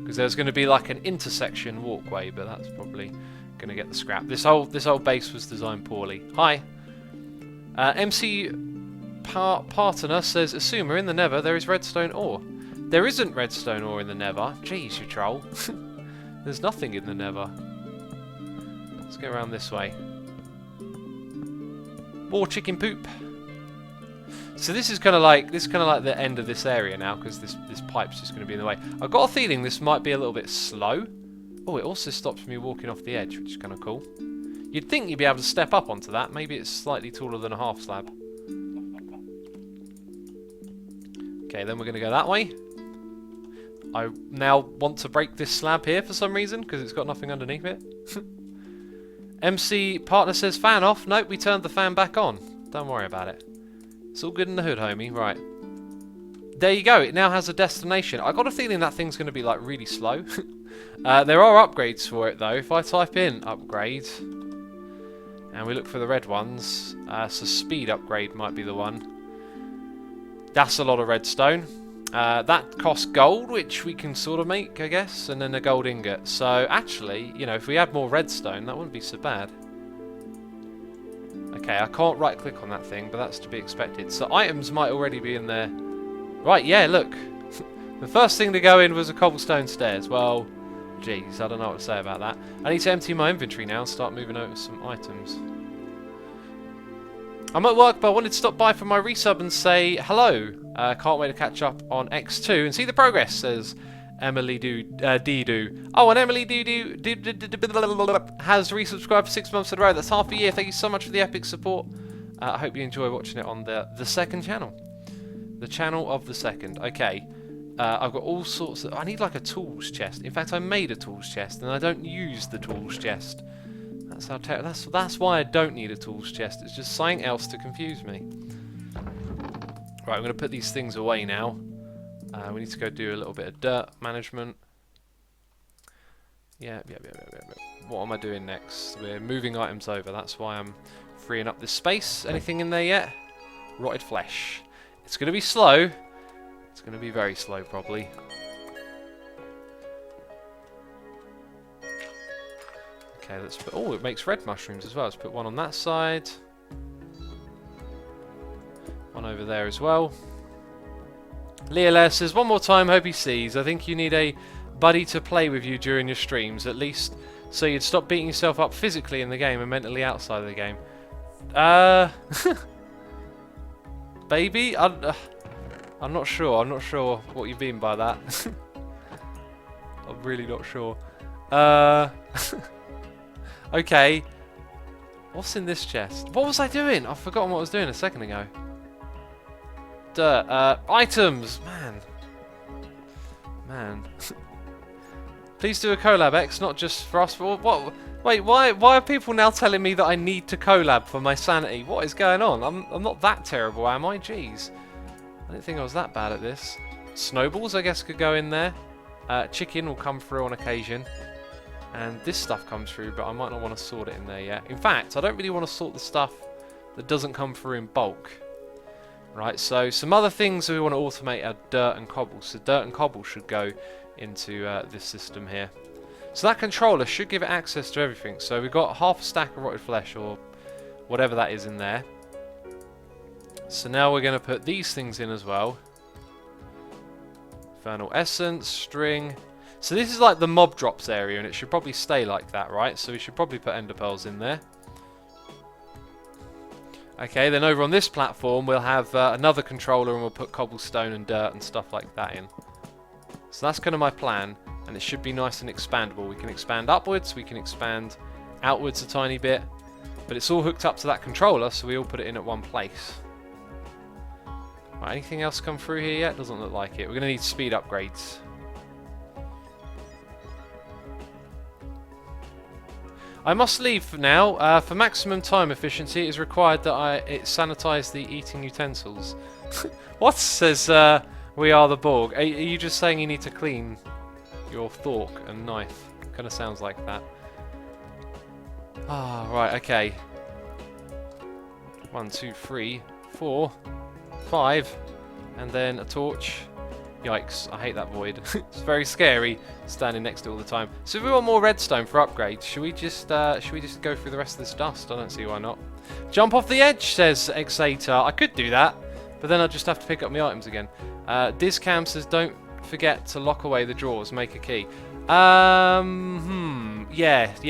Because there's going to be like an intersection walkway, but that's probably going to get the scrap. This whole base was designed poorly. Hi. MC Partoner says, Assumer, in the Nether there is redstone ore. There isn't redstone ore in the Nether. Jeez, you troll. There's nothing in the Nether. Let's go around this way. More chicken poop. So this is kind of like the end of this area now, because this pipe's just going to be in the way. I've got a feeling this might be a little bit slow. Oh, it also stops me walking off the edge, which is kind of cool. You'd think you'd be able to step up onto that. Maybe it's slightly taller than a half slab. Okay, then we're going to go that way. I now want to break this slab here for some reason, because it's got nothing underneath it. MC Partner says, fan off. Nope, we turned the fan back on. Don't worry about it. It's all good in the hood, homie. Right. There you go. It now has a destination. I got a feeling that thing's going to be, like, really slow. There are upgrades for it, though. If I type in upgrade, and we look for the red ones, so speed upgrade might be the one. That's a lot of redstone. That costs gold, which we can sort of make, I guess, and then a gold ingot. So, actually, you know, if we had more redstone, that wouldn't be so bad. Okay, I can't right-click on that thing, but that's to be expected. So items might already be in there. Right, yeah, look. The first thing to go in was a cobblestone stairs. Well, jeez, I don't know what to say about that. I need to empty my inventory now and start moving over some items. I'm at work, but I wanted to stop by for my resub and say hello. Can't wait to catch up on X2 and see the progress, says Emily Dee-Doo. Oh, and Emily Dee-Doo has resubscribed for 6 months in a row. That's half a year. Thank you so much for the epic support. I hope you enjoy watching it on the second channel. The channel of the second. Okay. I've got all sorts of... I need like a tools chest. In fact, I made a tools chest and I don't use the tools chest. That's how that's why I don't need a tools chest. It's just something else to confuse me. Right, I'm going to put these things away now. We need to go do a little bit of dirt management. Yeah. What am I doing next? We're moving items over. That's why I'm freeing up this space. Anything in there yet? Rotted flesh. It's going to be slow. It's going to be very slow, probably. Okay, let's put... Oh, it makes red mushrooms as well. Let's put one on that side. One over there as well. Leola says, one more time, hope he sees. I think you need a buddy to play with you during your streams, at least so you'd stop beating yourself up physically in the game and mentally outside of the game. Baby? I'm not sure. I'm not sure what you mean by that. I'm really not sure. Okay. What's in this chest? What was I doing? I've forgotten what I was doing a second ago. Dirt. Items! Man. Please do a collab, X, not just for us. What? Wait, why are people now telling me that I need to collab for my sanity? What is going on? I'm not that terrible, am I? Jeez. I didn't think I was that bad at this. Snowballs, I guess, could go in there. Chicken will come through on occasion. And this stuff comes through, but I might not want to sort it in there yet. In fact, I don't really want to sort the stuff that doesn't come through in bulk. Right, so some other things we want to automate are dirt and cobble. So dirt and cobble should go into this system here. So that controller should give it access to everything. So we've got half a stack of rotted flesh, or whatever that is in there. So now we're going to put these things in as well. Infernal essence, string. So this is like the mob drops area, and it should probably stay like that, right? So we should probably put ender pearls in there. Okay, then over on this platform we'll have another controller, and we'll put cobblestone and dirt and stuff like that in. So that's kind of my plan, and it should be nice and expandable. We can expand upwards, we can expand outwards a tiny bit, but it's all hooked up to that controller, so we all put it in at one place. Right, anything else come through here yet? Doesn't look like it. We're going to need speed upgrades. I must leave for now. For maximum time efficiency, it is required that it sanitize the eating utensils. What? Says we are the Borg. Are you just saying you need to clean your fork and knife? Kind of sounds like that. Ah, right, okay. 1, 2, 3, 4, 5, and then a torch. Yikes, I hate that void. It's very scary standing next to it all the time. So if we want more redstone for upgrades, should we just go through the rest of this dust? I don't see why not. Jump off the edge, says Exator. I could do that, but then I'd just have to pick up my items again. Discam says don't forget to lock away the drawers, make a key. Yeah,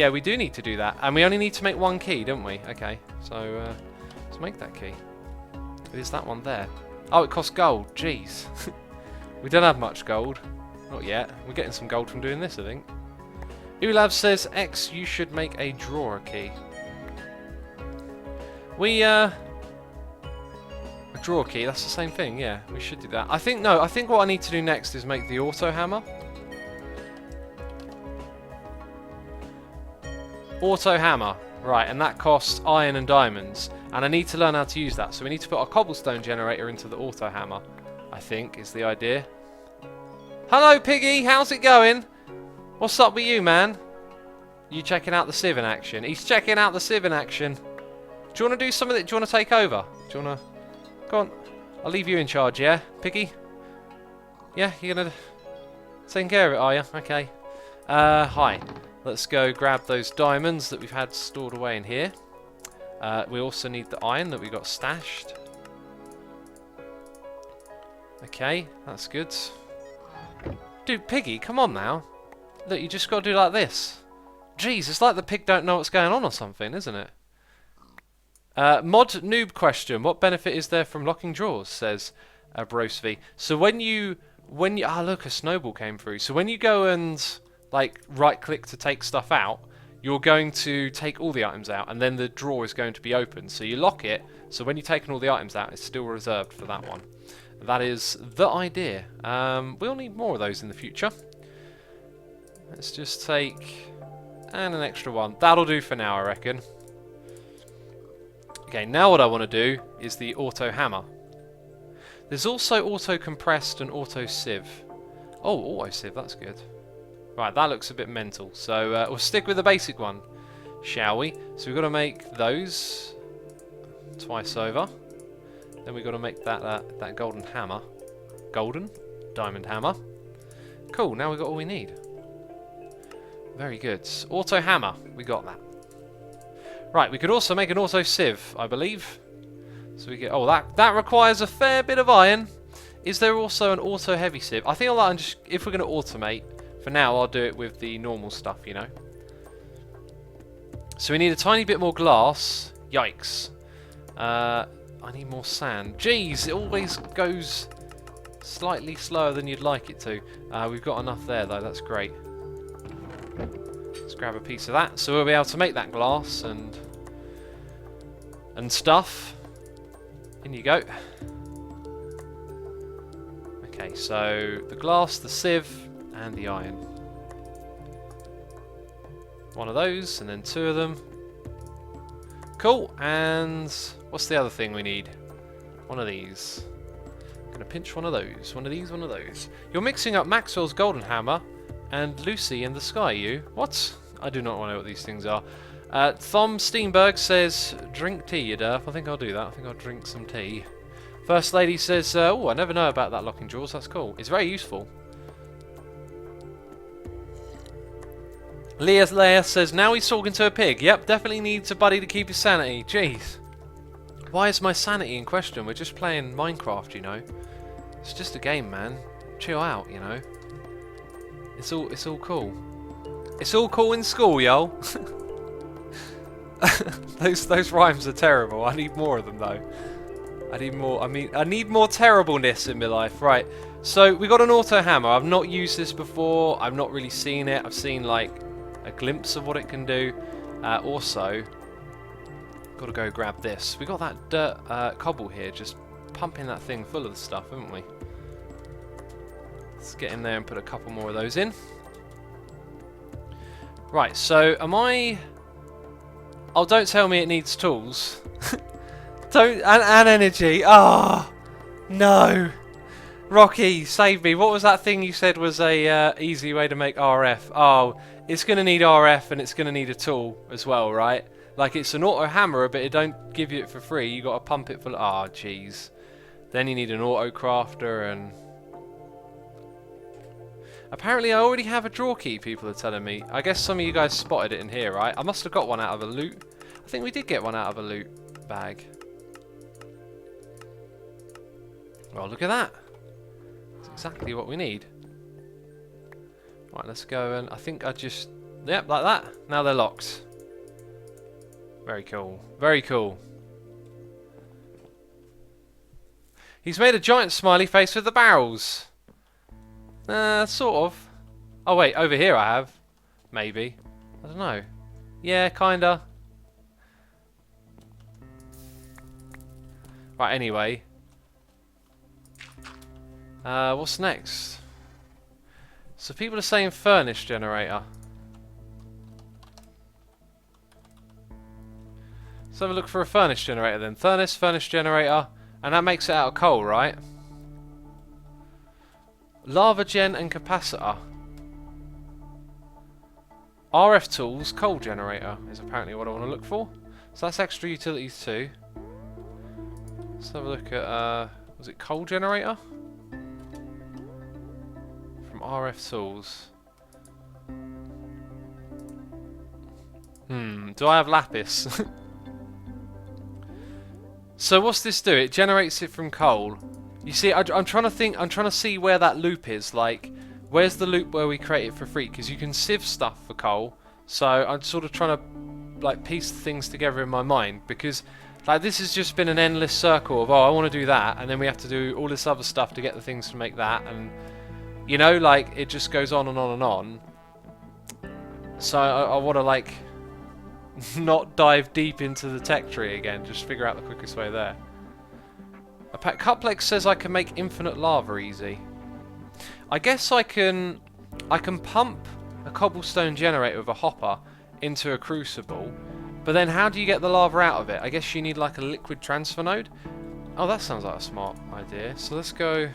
we do need to do that. And we only need to make one key, don't we? Okay, so let's make that key. It is that one there. Oh, it costs gold, jeez. We don't have much gold. Not yet. We're getting some gold from doing this, I think. Ulav says, X, you should make a drawer key. A drawer key, that's the same thing, yeah. We should do that. I think what I need to do next is make the auto hammer. Auto hammer. Right, and that costs iron and diamonds. And I need to learn how to use that. So we need to put our cobblestone generator into the auto hammer, I think, is the idea. Hello, Piggy. How's it going? What's up with you, man? You checking out the Civ in action? He's checking out the Civ in action. Do you want to do something? Do you want to take over? Do you want to... Go on. I'll leave you in charge, yeah? Piggy? Yeah, you're going to... Taking care of it, are you? Okay. Hi. Let's go grab those diamonds that we've had stored away in here. We also need the iron that we got stashed. Okay, that's good. Dude, Piggy, come on now. Look, you just got to do like this. Jeez, it's like the pig don't know what's going on or something, isn't it? Mod noob question. What benefit is there from locking drawers, says Brosvi. So when you... Ah, look, a snowball came through. So when you go and, like, right-click to take stuff out, you're going to take all the items out, and then the drawer is going to be open. So you lock it, so when you've taken all the items out, it's still reserved for that one. That is the idea. We'll need more of those in the future. Let's just take... and an extra one. That'll do for now, I reckon. Okay, now what I want to do is the auto hammer. There's also auto compressed and auto sieve. Oh, auto sieve, that's good. Right, that looks a bit mental. So we'll stick with the basic one, shall we? So we've got to make those twice over. Then we've got to make that golden hammer. Golden? Diamond hammer. Cool, now we've got all we need. Very good. Auto hammer, we got that. Right, we could also make an auto sieve, I believe. So we get... oh, that requires a fair bit of iron. Is there also an auto heavy sieve? I think I'll just... if we're going to automate, for now I'll do it with the normal stuff, you know. So we need a tiny bit more glass. Yikes. I need more sand. Jeez, it always goes slightly slower than you'd like it to. We've got enough there though, that's great. Let's grab a piece of that. So we'll be able to make that glass and stuff. In you go. Okay, so the glass, the sieve, and the iron. One of those, and then two of them. Cool, and what's the other thing we need? One of these. Gonna pinch one of those. One of these, one of those. You're mixing up Maxwell's golden hammer and Lucy in the sky, you. What? I do not know what these things are. Thom Steenberg says, drink tea, you derf. I think I'll do that. I think I'll drink some tea. First Lady says, oh, I never know about that locking drawers. That's cool. It's very useful. Leia says, now he's talking to a pig. Yep, definitely needs a buddy to keep his sanity. Jeez. Why is my sanity in question? We're just playing Minecraft, you know. It's just a game, man. Chill out, you know. It's all cool. It's all cool in school, yo. those rhymes are terrible. I need more of them though. I need more. I need more terribleness in my life. Right. So we got an auto hammer. I've not used this before. I've not really seen it. I've seen like a glimpse of what it can do. Also, got to go grab this. We got that dirt cobble here, just pumping that thing full of the stuff, haven't we? Let's get in there and put a couple more of those in. Right. So am I? Oh, don't tell me it needs tools. Don't and energy. Oh no, Rocky, save me. What was that thing you said was a easy way to make RF? Oh, it's gonna need RF and it's gonna need a tool as well, right? Like it's an auto hammer, but it don't give you it for free. You got to pump it full. Ah, jeez. Then you need an auto crafter and. Apparently I already have a draw key, people are telling me. I guess some of you guys spotted it in here, right? I must have got one out of a loot. I think we did get one out of a loot bag. Well, look at that. That's exactly what we need. Right, let's go and I think I just... Yep, like that. Now they're locked. Very cool. Very cool. He's made a giant smiley face with the barrels. Sort of. Oh wait, over here I have. Maybe. I don't know. Yeah, kinda. Right, anyway. What's next? So people are saying furnace generator. Let's have a look for a furnace generator then. Furnace generator. And that makes it out of coal, right? Lava gen and capacitor. RF tools, coal generator is apparently what I want to look for. So that's extra utilities too. Let's have a look at, was it coal generator? From RF tools. Do I have lapis? So what's this do? It generates it from coal. You see, I'm trying to think, I'm trying to see where that loop is, like, where's the loop where we create it for free? Because you can sieve stuff for coal, so I'm sort of trying to, like, piece things together in my mind, because, like, this has just been an endless circle of, oh, I want to do that, and then we have to do all this other stuff to get the things to make that, and, you know, like, it just goes on and on and on. So I want to, like, not dive deep into the tech tree again, just figure out the quickest way there. Cuplex says I can make infinite lava easy. I guess I can pump a cobblestone generator with a hopper into a crucible, but then how do you get the lava out of it? I guess you need like a liquid transfer node. Oh, that sounds like a smart idea. So let's go.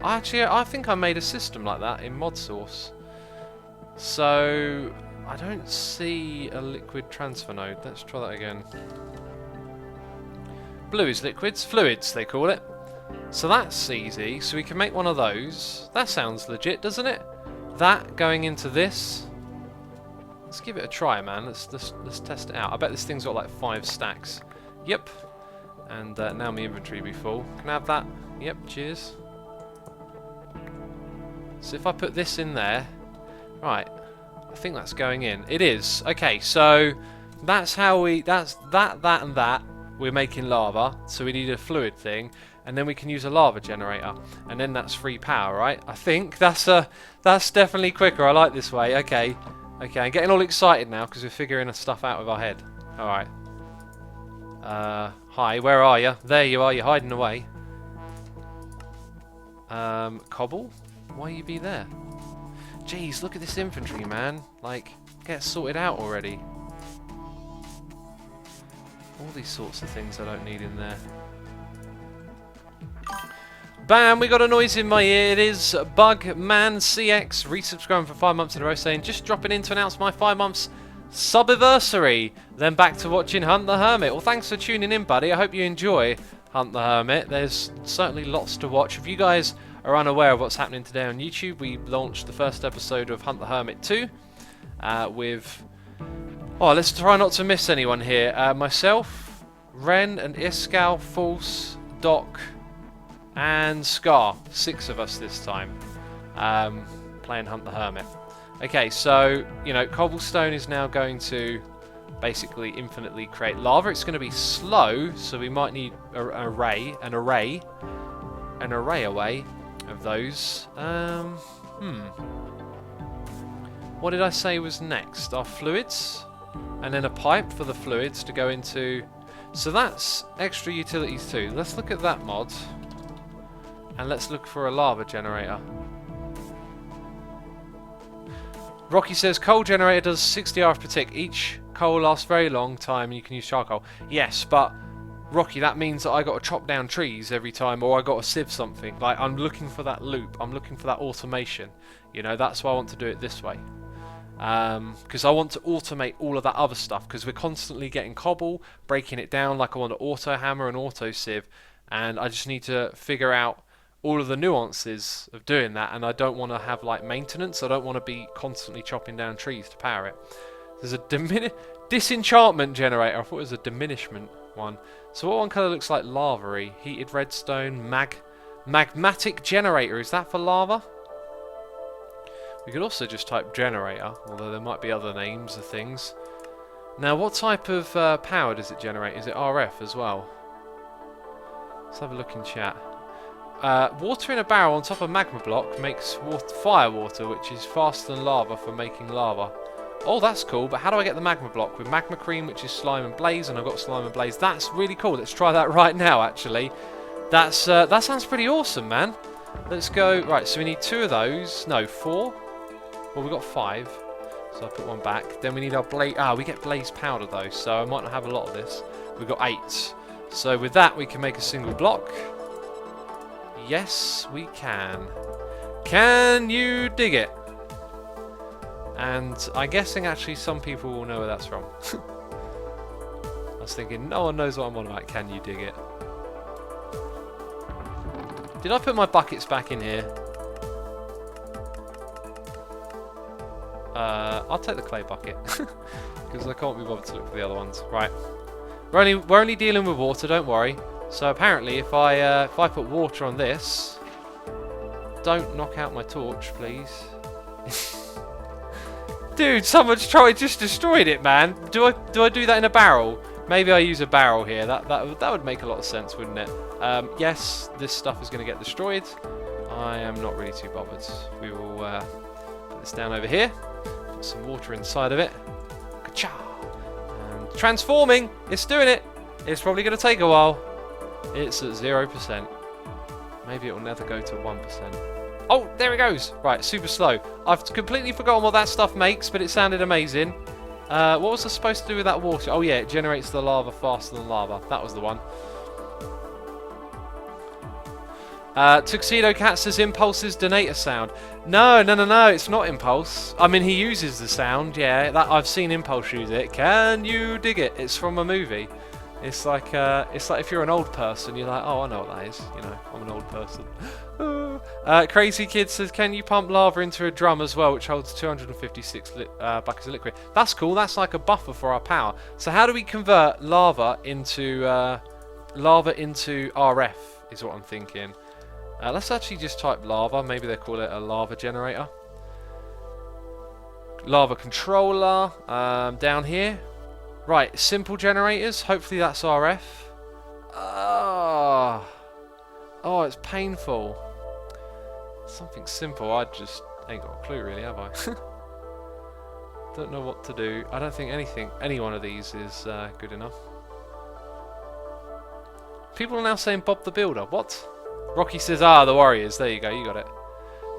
Actually, I think I made a system like that in mod source. So I don't see a liquid transfer node. Let's try that again. Blue is liquids, fluids they call it. So that's easy. So we can make one of those. That sounds legit, doesn't it? That going into this. Let's give it a try, man. Let's test it out. I bet this thing's got like 5 stacks. Yep. And now my inventory will be full. Can I have that? Yep. Cheers. So if I put this in there, right? I think that's going in. It is. Okay. So that's how we. That, and that. We're making lava, so we need a fluid thing, and then we can use a lava generator, and then that's free power, right? I think that's definitely quicker. I like this way. Okay, I'm getting all excited now because we're figuring stuff out with our head. All right. Hi, where are you? There you are. You're hiding away. Cobble? Why you be there? Jeez, look at this infantry, man. Like, get sorted out already. All these sorts of things I don't need in there. Bam, we got a noise in my ear. It is Bugman CX, resubscribing for 5 months in a row, saying, just dropping in to announce my 5 months subiversary. Then back to watching Hunt the Hermit. Well, thanks for tuning in, buddy. I hope you enjoy Hunt the Hermit. There's certainly lots to watch. If you guys are unaware of what's happening today on YouTube, we launched the first episode of Hunt the Hermit 2 with... Oh, let's try not to miss anyone here. Myself, Ren and Iskal, False, Doc, and Scar. 6 of us this time, playing Hunt the Hermit. Okay, so, you know, cobblestone is now going to basically infinitely create lava. It's going to be slow, so we might need an array away of those. What did I say was next? Our fluids, and then a pipe for the fluids to go into. So that's extra utilities too. Let's look at that mod, and let's look for a lava generator. Rocky says coal generator does 60 RF per tick. Each coal lasts very long time and you can use charcoal. Yes, but Rocky, that means that I got to chop down trees every time, or I got to sieve something. Like, I'm looking for that loop. I'm looking for that automation. You know, that's why I want to do it this way. Because I want to automate all of that other stuff, because we're constantly getting cobble, breaking it down. Like, I want to auto hammer and auto sieve, and I just need to figure out all of the nuances of doing that, and I don't want to have like maintenance. I don't want to be constantly chopping down trees to power it. There's a disenchantment generator. I thought it was a diminishment one. So what one colour looks like lava-y? Heated redstone, magmatic generator. Is that for lava? We could also just type generator, although there might be other names of things. Now, what type of power does it generate? Is it RF as well? Let's have a look in chat. Water in a barrel on top of magma block makes fire water, which is faster than lava for making lava. Oh, that's cool, but how do I get the magma block? With magma cream, which is slime and blaze, and I've got slime and blaze. That's really cool. Let's try that right now, actually. That sounds pretty awesome, man. Let's go. Right, so we need 2 of those. No, 4. Well, we've got 5, so I'll put one back. Then we need our blaze. We get blaze powder, though, so I might not have a lot of this. We've got 8. So with that, we can make a single block. Yes, we can. Can you dig it? And I'm guessing actually some people will know where that's from. I was thinking, no one knows what I'm on about. Can you dig it? Did I put my buckets back in here? I'll take the clay bucket because I can't be bothered to look for the other ones. Right, we're only dealing with water. Don't worry. So apparently, if I put water on this, don't knock out my torch, please. Dude, someone's just destroyed it, man. Do I do that in a barrel? Maybe I use a barrel here. That would make a lot of sense, wouldn't it? Yes, this stuff is going to get destroyed. I am not really too bothered. We will put this down over here. Put some water inside of it. Ka-chow! And transforming. It's doing it. It's probably going to take a while. It's at 0%. Maybe it will never go to 1%. Oh, there it goes. Right, super slow. I've completely forgotten what that stuff makes, but it sounded amazing. What was I supposed to do with that water? Oh yeah, it generates the lava faster than lava. That was the one. Tuxedo Cat says Impulse's donator sound. No, it's not Impulse. I mean, he uses the sound, yeah. I've seen Impulse use it. Can you dig it? It's from a movie. It's like if you're an old person, you're like, oh, I know what that is. You know, I'm an old person. Crazy Kid says, can you pump lava into a drum as well, which holds 256 buckets of liquid? That's cool. That's like a buffer for our power. So how do we convert lava into RF? Is what I'm thinking. Let's actually just type lava. Maybe they call it a lava generator. Lava controller down here. Right, simple generators. Hopefully that's RF. Oh, it's painful. Something simple. I just ain't got a clue really, have I? Don't know what to do. I don't think any one of these is good enough. People are now saying Bob the Builder. What? Rocky says, the Warriors. There you go, you got it.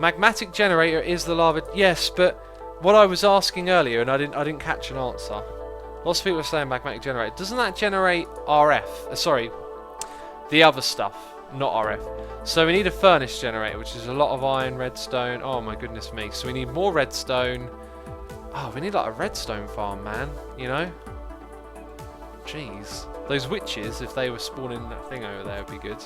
Magmatic generator is the lava. Yes, but what I was asking earlier, and I didn't catch an answer. Lots of people are saying magmatic generator. Doesn't that generate RF? Sorry, the other stuff. Not RF. So we need a furnace generator, which is a lot of iron, redstone. Oh my goodness me. So we need more redstone. Oh, we need like a redstone farm, man. You know? Jeez. Those witches, if they were spawning that thing over there, would be good.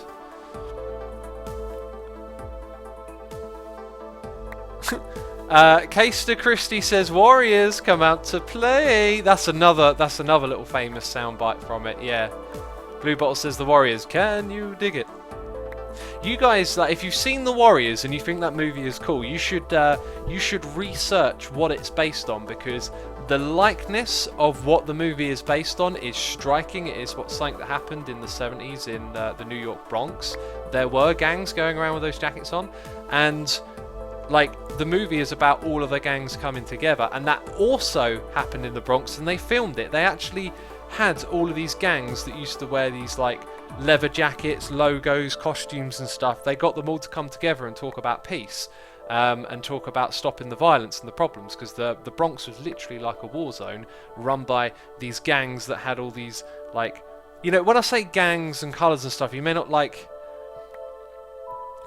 Keister Christie says, Warriors come out to play. That's another little famous soundbite from it, yeah. Blue Bottle says, the Warriors, can you dig it? You guys, like, if you've seen The Warriors and you think that movie is cool, you should research what it's based on, because the likeness of what the movie is based on is striking. It is something that happened in the 70s in the New York Bronx. There were gangs going around with those jackets on, and like the movie is about all of the gangs coming together, and that also happened in the Bronx, and they filmed it. They actually had all of these gangs that used to wear these like leather jackets, logos, costumes and stuff. They got them all to come together and talk about peace, and talk about stopping the violence and the problems, because the Bronx was literally like a war zone run by these gangs that had all these, like, you know, when I say gangs and colours and stuff, you may not like,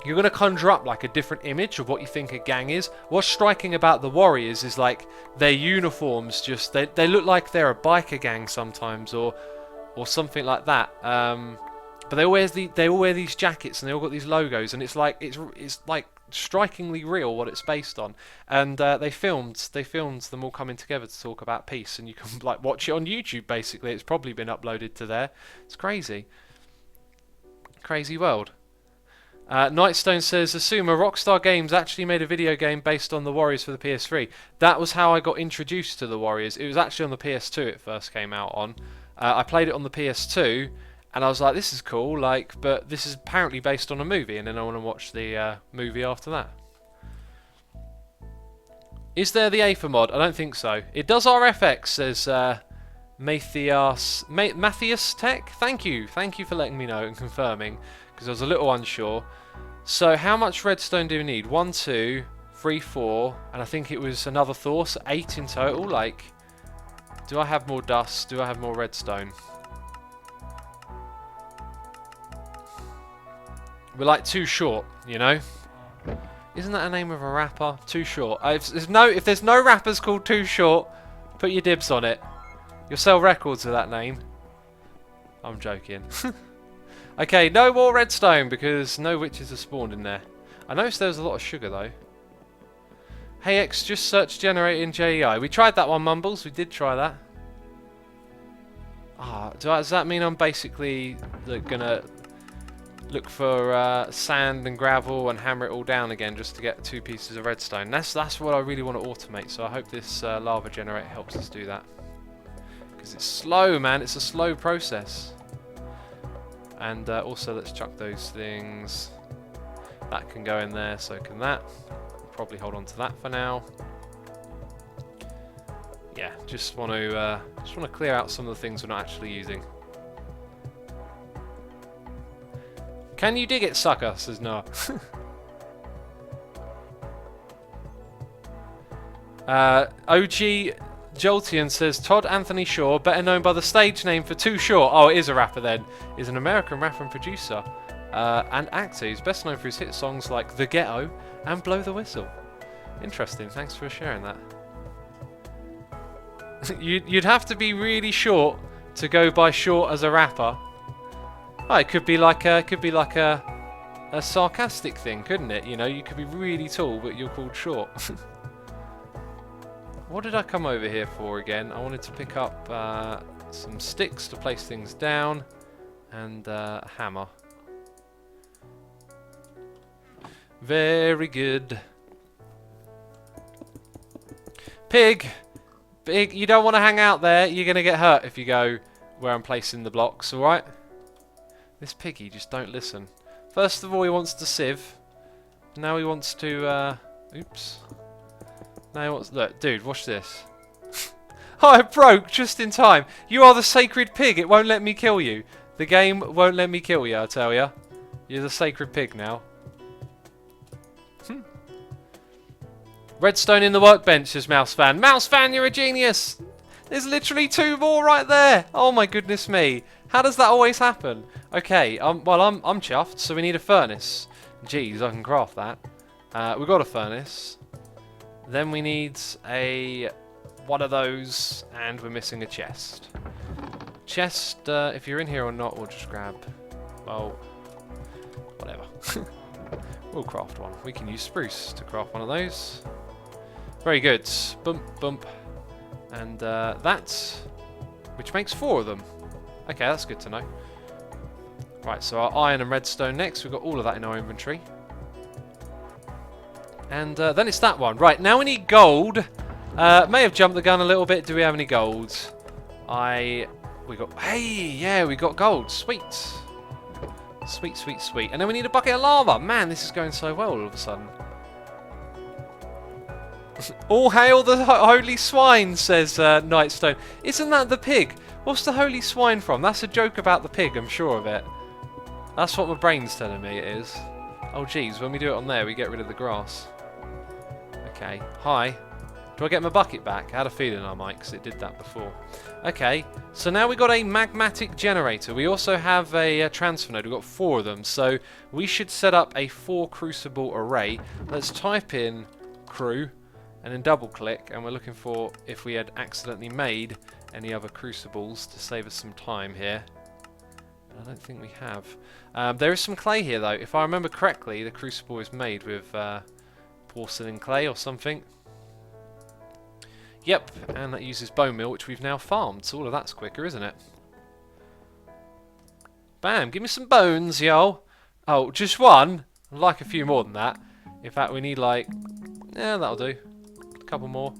you're going to conjure up like a different image of what you think a gang is. What's striking about the Warriors is like their uniforms, just they look like they're a biker gang sometimes, or something like that. But they all wear these jackets, and they all got these logos, and it's like strikingly real what it's based on. And they filmed them all coming together to talk about peace, and you can like watch it on YouTube. Basically, it's probably been uploaded to there. It's crazy world. Nightstone says, Assumer, Rockstar Games actually made a video game based on the Warriors for the PS3. That was how I got introduced to the Warriors. It was actually on the PS2 it first came out on. I played it on the PS2, and I was like, this is cool, like, but this is apparently based on a movie, and then I want to watch the movie after that. Is there the Aether mod? I don't think so. It does RFX, says Matthias Tech. Thank you for letting me know and confirming, because I was a little unsure. So how much redstone do we need? 1, 2, 3, 4, and I think it was another Thor, so 8 in total. Like, do I have more dust? Do I have more redstone? We're like too short, you know? Isn't that a name of a rapper? Too Short. If there's no rappers called Too Short, put your dibs on it. You'll sell records with that name. I'm joking. Okay, no more redstone because no witches have spawned in there. I noticed there was a lot of sugar though. Hey X, just search generator in JEI. We tried that one, Mumbles. We did try that. Does that mean I'm basically gonna look for sand and gravel and hammer it all down again just to get 2 pieces of redstone? That's what I really want to automate. So I hope this lava generator helps us do that. Because it's slow, man. It's a slow process. And also, let's chuck those things. That can go in there, so can that. Probably hold on to that for now. Yeah, just want to clear out some of the things we're not actually using. Can you dig it, sucker? Says no. OG Jolteon says, Todd Anthony Shaw, better known by the stage name for Too Short. Oh, it is a rapper then. Is an American rapper and producer and actor. He's best known for his hit songs like The Ghetto and Blow the Whistle. Interesting. Thanks for sharing that. You'd have to be really short to go by short as a rapper. Oh, it could be like a sarcastic thing, couldn't it? You know, you could be really tall, but you're called short. What did I come over here for again? I wanted to pick up some sticks to place things down, and a hammer. Very good. Pig! Pig, you don't want to hang out there. You're going to get hurt if you go where I'm placing the blocks, alright? This piggy just don't listen. First of all, he wants to sieve. Now he wants to... oops. Now he wants... Look, dude, watch this. Oh, it broke just in time. You are the sacred pig. It won't let me kill you. The game won't let me kill you, I tell ya. You're the sacred pig now. Redstone in the workbench, says Mousefan. Mousefan, you're a genius! There's literally 2 more right there! Oh my goodness me. How does that always happen? Okay, well, I'm chuffed, so we need a furnace. Jeez, I can craft that. We've got a furnace. Then we need one of those, and we're missing a chest. Chest, if you're in here or not, we'll just grab, well, whatever. We'll craft one. We can use spruce to craft one of those. Very good. Bump, bump. And that, which makes 4 of them. Okay, that's good to know. Right, so our iron and redstone next. We've got all of that in our inventory. And then it's that one. Right, now we need gold. May have jumped the gun a little bit. Do we have any gold? Hey, yeah, we got gold. Sweet. Sweet, sweet, sweet. And then we need a bucket of lava. Man, this is going so well all of a sudden. All hail the holy swine, says Nightstone. Isn't that the pig? What's the holy swine from? That's a joke about the pig, I'm sure of it. That's what my brain's telling me it is. Oh, geez, when we do it on there, we get rid of the grass. Okay, hi. Do I get my bucket back? I had a feeling I might, because it did that before. Okay, so now we've got a magmatic generator. We also have a transfer node. We've got 4 of them, so we should set up a 4 crucible array. Let's type in crew, and then double click, and we're looking for if we had accidentally made any other crucibles to save us some time here. I don't think we have. There is some clay here though. If I remember correctly, the crucible is made with porcelain clay or something. Yep, and that uses bone meal, which we've now farmed, so all of that's quicker, isn't it? Bam, give me some bones, yo. Oh, just one? I'd like a few more than that. In fact, we need like, yeah, that'll do. A couple more.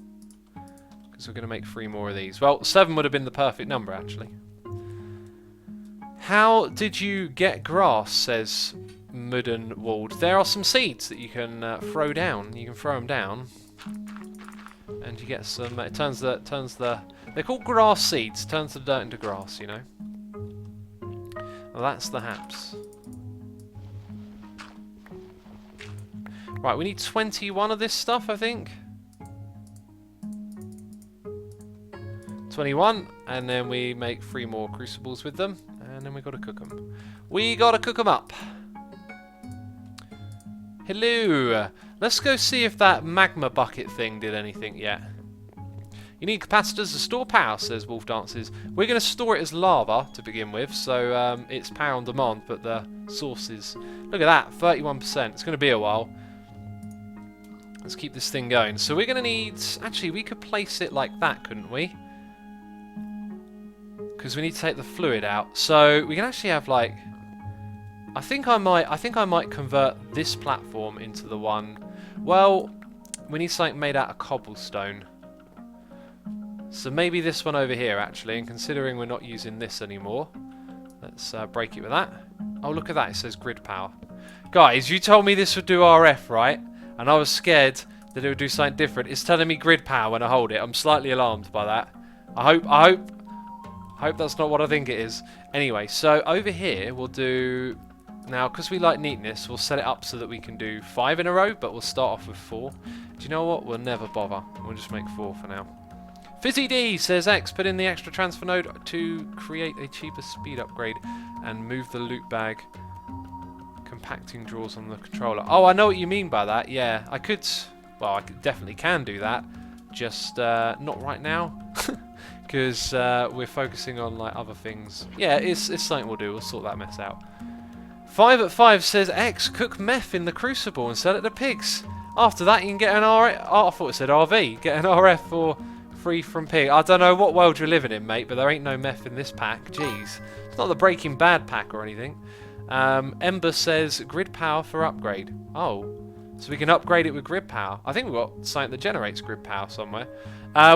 Because we're going to make 3 more of these. Well, 7 would have been the perfect number, actually. How did you get grass, says Muddenwald. There are some seeds that you can throw down. You can throw them down. And you get some, it turns the, they're called grass seeds, turns the dirt into grass, you know. Well, that's the haps. Right, we need 21 of this stuff, I think. 21, and then we make 3 more crucibles with them, and then we got to cook them. We got to cook them up. Hello. Let's go see if that magma bucket thing did anything yet. You need capacitors to store power, says Wolf Dances. We're going to store it as lava to begin with, so it's power on demand, but the source is... Look at that, 31%. It's going to be a while. Let's keep this thing going. So we're going to need... Actually, we could place it like that, couldn't we? Because we need to take the fluid out. So we can actually have like... I think I might convert this platform into the one... Well, we need something made out of cobblestone. So maybe this one over here, actually. And considering we're not using this anymore, let's break it with that. Oh, look at that. It says grid power. Guys, you told me this would do RF, right? And I was scared that it would do something different. It's telling me grid power when I hold it. I'm slightly alarmed by that. I hope that's not what I think it is. Anyway, so over here we'll do... Now, because we like neatness, we'll set it up so that we can do 5 in a row, but we'll start off with 4. Do you know what? We'll never bother. We'll just make 4 for now. Fizzy D says X, put in the extra transfer node to create a cheaper speed upgrade and move the loot bag compacting drawers on the controller. Oh, I know what you mean by that. Yeah, I could... Well, I definitely can do that. Just not right now. Because we're focusing on like other things. Yeah, it's something we'll do. We'll sort that mess out. 5 at 5 says X, cook meth in the crucible and sell it to pigs. After that, you can get an RF. Oh, I thought it said RV. Get an RF for free from pig. I don't know what world you're living in, mate, but there ain't no meth in this pack. Jeez. It's not the Breaking Bad pack or anything. Ember says grid power for upgrade. Oh, so we can upgrade it with grid power. I think we've got something that generates grid power somewhere.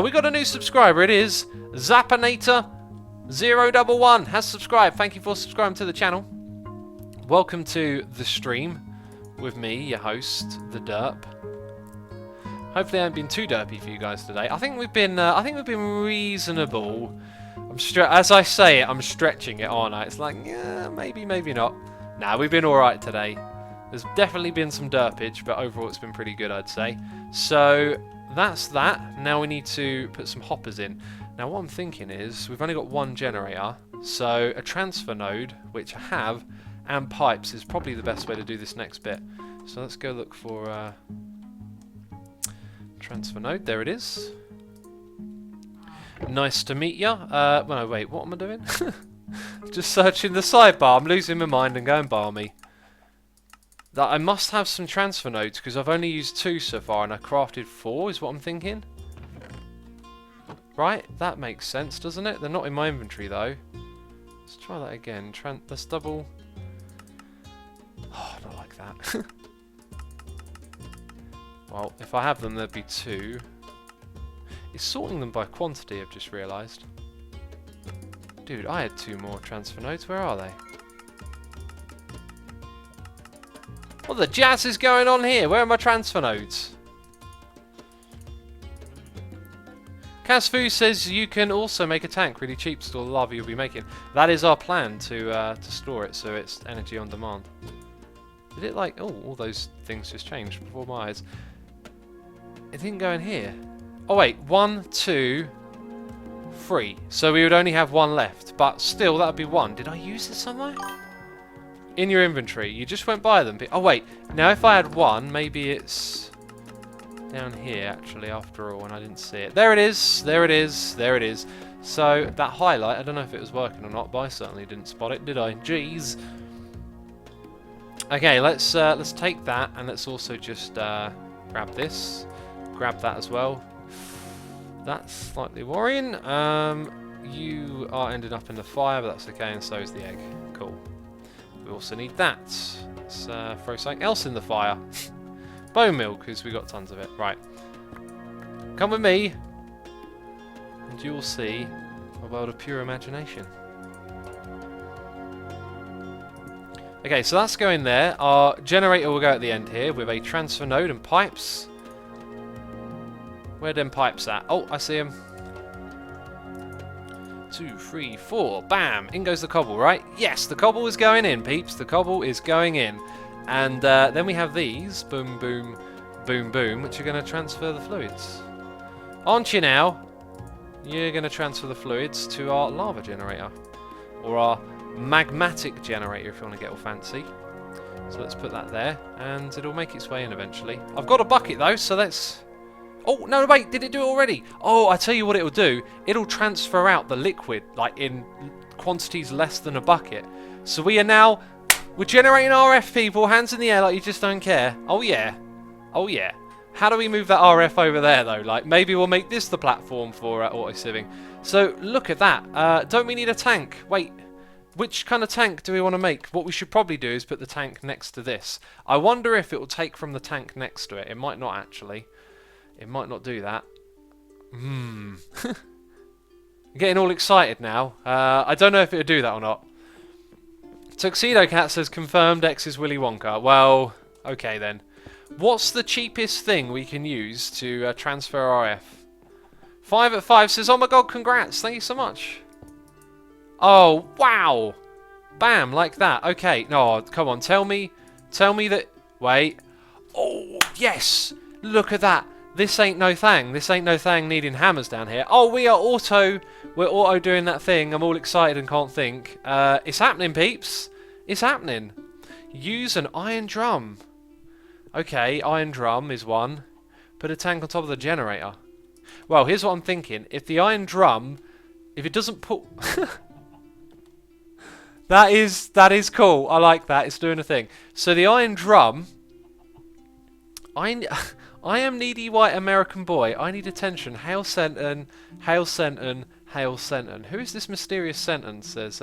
We got a new subscriber. It is Zapanator011 has subscribed. Thank you for subscribing to the channel. Welcome to the stream with me, your host, the Derp. Hopefully, I haven't been too derpy for you guys today. I think we've been reasonable. As I say it, I'm stretching it, aren't I? It's like, yeah, maybe, maybe not. Nah, we've been all right today. There's definitely been some derpage, but overall, it's been pretty good, I'd say. So that's that. Now we need to put some hoppers in. Now, what I'm thinking is we've only got 1 generator, So a transfer node, which I have, and pipes is probably the best way to do this next bit. So let's go look for transfer node. There it is. Nice to meet ya. Well, no, wait, what am I doing? Just searching the sidebar. I'm losing my mind and going balmy. That I must have some transfer nodes because I've only used 2 so far and I crafted 4 is what I'm thinking. Right, that makes sense, doesn't it? They're not in my inventory though. Let's try that again. Let's double. Oh, not like that. Well, if I have them, there'd be 2. It's sorting them by quantity, I've just realised. Dude, I had 2 more transfer nodes. Where are they? What the jazz is going on here? Where are my transfer nodes? Casfu says you can also make a tank really cheap to store the lava you'll be making. That is our plan to store it so it's energy on demand. Did it like... Oh, all those things just changed before my eyes. It didn't go in here. Oh wait, 1, 2, 3. So we would only have 1 left, but still that would be 1. Did I use it somewhere? In your inventory. You just went by them. Oh wait, now if I had 1, maybe it's down here actually after all, and I didn't see it. There it is. There it is. There it is. So that highlight, I don't know if it was working or not, but I certainly didn't spot it, did I? Jeez. Okay, let's take that, and let's also just grab this, grab that as well. That's slightly worrying. You are ending up in the fire, but that's okay, and so is the egg. Cool. We also need that. Let's throw something else in the fire. Bone meal, because we got tons of it. Right. Come with me, and you will see a world of pure imagination. Okay, so that's going there. Our generator will go at the end here with a transfer node and pipes. Where them pipes at? Oh, I see them. 2, 3, 4. Bam! In goes the cobble, right? Yes, the cobble is going in, peeps. The cobble is going in. And then we have these. Boom, boom, boom, boom, which are going to transfer the fluids. Aren't you now? You're going to transfer the fluids to our lava generator. Or our magmatic generator, if you want to get all fancy. So let's put that there. And it'll make its way in eventually. I've got a bucket, though, so let's... Oh, no, wait, did it do it already? Oh, I tell you what it'll do. It'll transfer out the liquid, like in quantities less than a bucket. So we are now... We're generating RF, people. Hands in the air like you just don't care. Oh, yeah. Oh, yeah. How do we move that RF over there, though? Like, maybe we'll make this the platform for auto-sieving. So, look at that. Don't we need a tank? Wait. Which kind of tank do we want to make? What we should probably do is put the tank next to this. I wonder if it will take from the tank next to it. It might not, actually. It might not do that. I'm getting all excited now. I don't know if it'll do that or not. Tuxedo Cat says, confirmed X is Willy Wonka. Well, okay then. What's the cheapest thing we can use to transfer RF? 5 at 5 says, oh my god, congrats. Thank you so much. Oh, wow. Bam, like that. Okay, no, come on. Tell me that... Wait. Oh, yes. Look at that. This ain't no thing. This ain't no thing needing hammers down here. Oh, we're auto doing that thing. I'm all excited and can't think. It's happening, peeps. It's happening. Use an iron drum. Okay, iron drum is one. Put a tank on top of the generator. Well, here's what I'm thinking. If the iron drum, if it doesn't put... that is cool. I like that. It's doing a thing. So the iron drum... I am needy white American boy. I need attention. Hail Senton, Hail Senton, Hail Senton. Who is this mysterious Senton? Says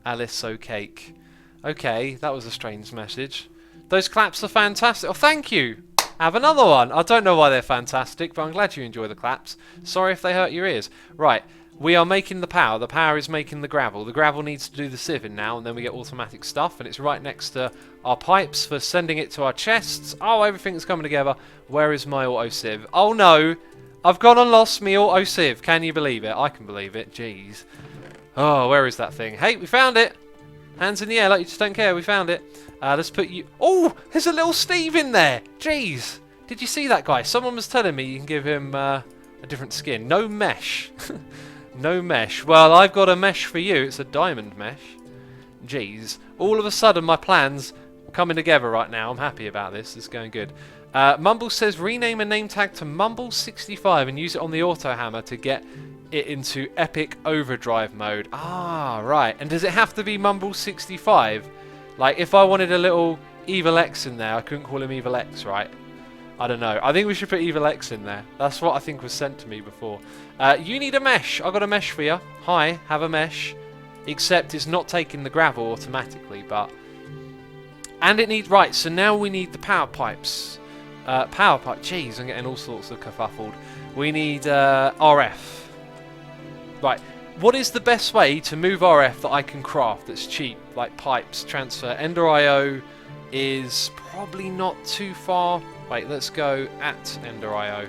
Alice O'Cake. Okay, that was a strange message. Those claps are fantastic. Oh, thank you. Have another one. I don't know why they're fantastic, but I'm glad you enjoy the claps. Sorry if they hurt your ears. Right, we are making the power. The power is making the gravel. The gravel needs to do the sieving now, and then we get automatic stuff, and it's right next to our pipes for sending it to our chests. Oh, everything's coming together. Where is my auto sieve? Oh no, I've gone and lost me auto sieve. Can you believe it? I can believe it. Jeez. Oh, where is that thing? Hey, we found it. Hands in the air like you just don't care. We found it. Let's put you... Oh, there's a little Steve in there. Jeez. Did you see that guy? Someone was telling me you can give him a different skin. No mesh. No mesh. Well, I've got a mesh for you. It's a diamond mesh. Jeez. All of a sudden, my plans are coming together right now. I'm happy about this. It's going good. Mumble says, rename a name tag to Mumble65 and use it on the auto hammer to get it into epic overdrive mode. Ah, right. And does it have to be Mumble65? Like, if I wanted a little Evil X in there, I couldn't call him Evil X, right? I don't know. I think we should put Evil X in there. That's what I think was sent to me before. You need a mesh. I got a mesh for you. Hi, have a mesh. Except it's not taking the gravel automatically, but... And it needs... Right, so now we need the power pipes. Power pipe. Jeez, I'm getting all sorts of kerfuffled. We need RF. Right. What is the best way to move RF that I can craft that's cheap? Like pipes, transfer. Ender IO is probably not too far. Wait, let's go at Ender IO.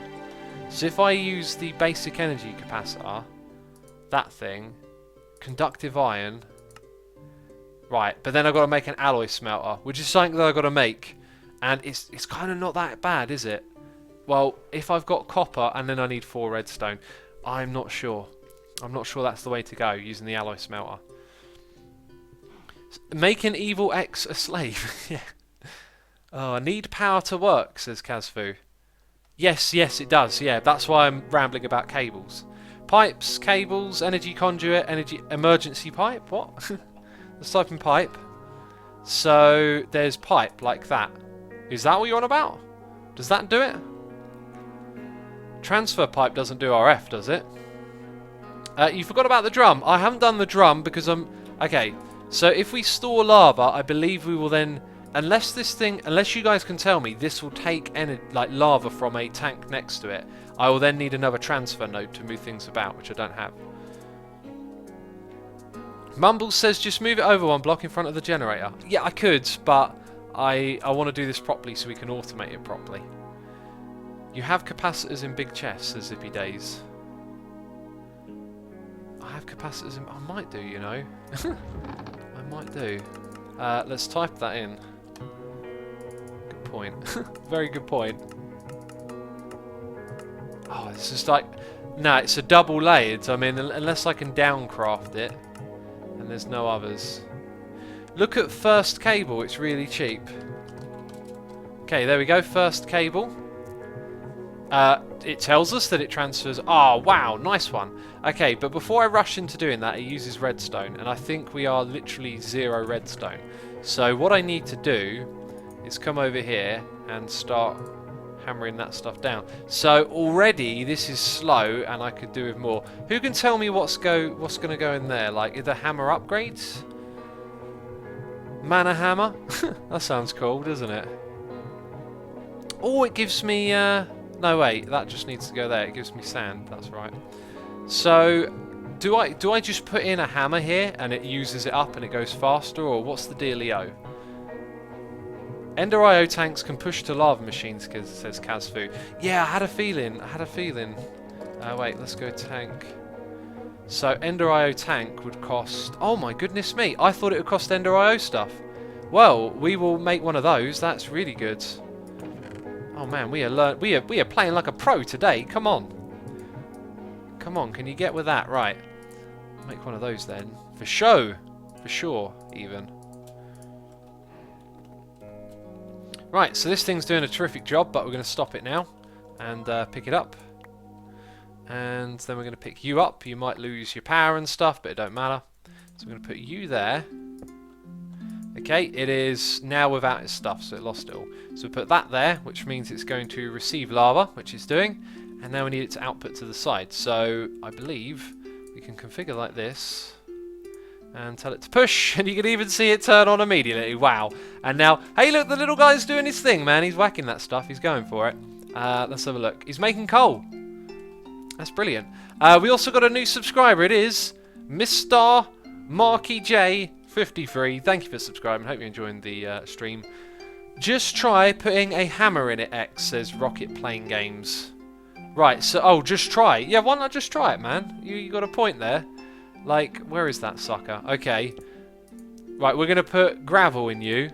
So if I use the basic energy capacitor, that thing, conductive iron, right, but then I've got to make an alloy smelter, which is something that I've got to make. And it's kind of not that bad, is it? Well, if I've got copper and then I need 4 redstone, I'm not sure. I'm not sure that's the way to go, using the alloy smelter. Make an Evil X a slave. Yeah. Oh, I need power to work, says Kazfu. Yes, it does. Yeah, that's why I'm rambling about cables. Pipes, cables, energy conduit, energy emergency pipe. What? Let's type in pipe. So there's pipe like that. Is that what you're on about? Does that do it? Transfer pipe doesn't do RF, does it? You forgot about the drum. I haven't done the drum because I'm... Okay, so if we store lava, I believe we will then... Unless you guys can tell me this will take like lava from a tank next to it, I will then need another transfer node to move things about, which I don't have. Mumble says just move it over 1 block in front of the generator. Yeah, I could, but I want to do this properly so we can automate it properly. You have capacitors in big chests, says Zippy Days. I have capacitors in... I might do, you know. I might do. Let's type that in. Good point. Very good point. Oh, this is like... No, it's a double layered. I mean, unless I can downcraft it. And there's no others. Look at first cable. It's really cheap. Okay, there we go. First cable. It tells us that it transfers... Oh, wow. Nice one. Okay, but before I rush into doing that, it uses redstone. And I think we are literally 0 redstone. So what I need to do is come over here and start hammering that stuff down. So already this is slow and I could do with more. Who can tell me what's going to go in there? Like the hammer upgrades? Mana hammer? That sounds cool, doesn't it? Oh, it gives me... No, wait, that just needs to go there. It gives me sand, that's right. So... Do I just put in a hammer here and it uses it up and it goes faster, or what's the dealio? Ender IO tanks can push to lava machines, says Kazfu. Yeah, I had a feeling. Wait, let's go tank. So Ender IO tank would cost... Oh my goodness me, I thought it would cost Ender IO stuff. Well, we will make one of those. That's really good. Oh man, we are playing like a pro today. Come on. Come on, can you get with that? Right. Make one of those then. For show. For sure, even. Right, so this thing's doing a terrific job, but we're going to stop it now and pick it up. And then we're going to pick you up. You might lose your power and stuff, but it don't matter. So we're going to put you there. Okay, it is now without its stuff, so it lost it all. So we put that there, which means it's going to receive lava, which it's doing. And now we need it to output to the side. So I believe we can configure like this and tell it to push, and you can even see it turn on immediately. Wow. And now, hey look, the little guy's doing his thing, man. He's whacking that stuff. He's going for it. Let's have a look. He's making coal. That's brilliant. We also got a new subscriber. It is Mr. Marky J 53. Thank you for subscribing. Hope you're enjoying the stream. Just try putting a hammer in it, X, says Rocket Playing Games. Right, so, oh, just try it. Yeah, why not just try it, man? You got a point there. Like, where is that sucker? Okay. Right, we're going to put gravel in you.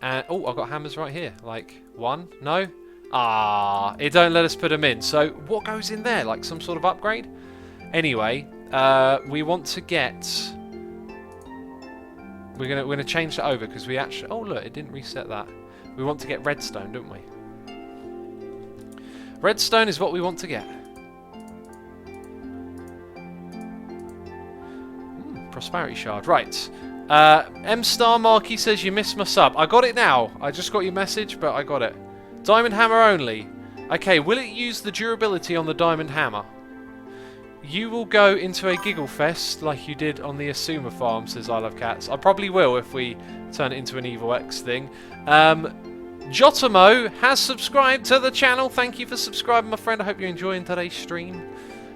And, oh, I've got hammers right here. Like, 1? No? Ah, it don't let us put them in. So, what goes in there? Like, some sort of upgrade? Anyway, we want to get... We're gonna change that over because we actually... Oh look, it didn't reset that. We want to get redstone, don't we? Redstone is what we want to get. Prosperity shard, right. M Star Marky says you missed my sub. I got it now. I just got your message, but I got it. Diamond hammer only. Okay, will it use the durability on the diamond hammer? You will go into a giggle fest like you did on the Asuma farm, says I Love Cats. I probably will if we turn it into an Evil X thing. Jotomo has subscribed to the channel. Thank you for subscribing, my friend. I hope you're enjoying today's stream.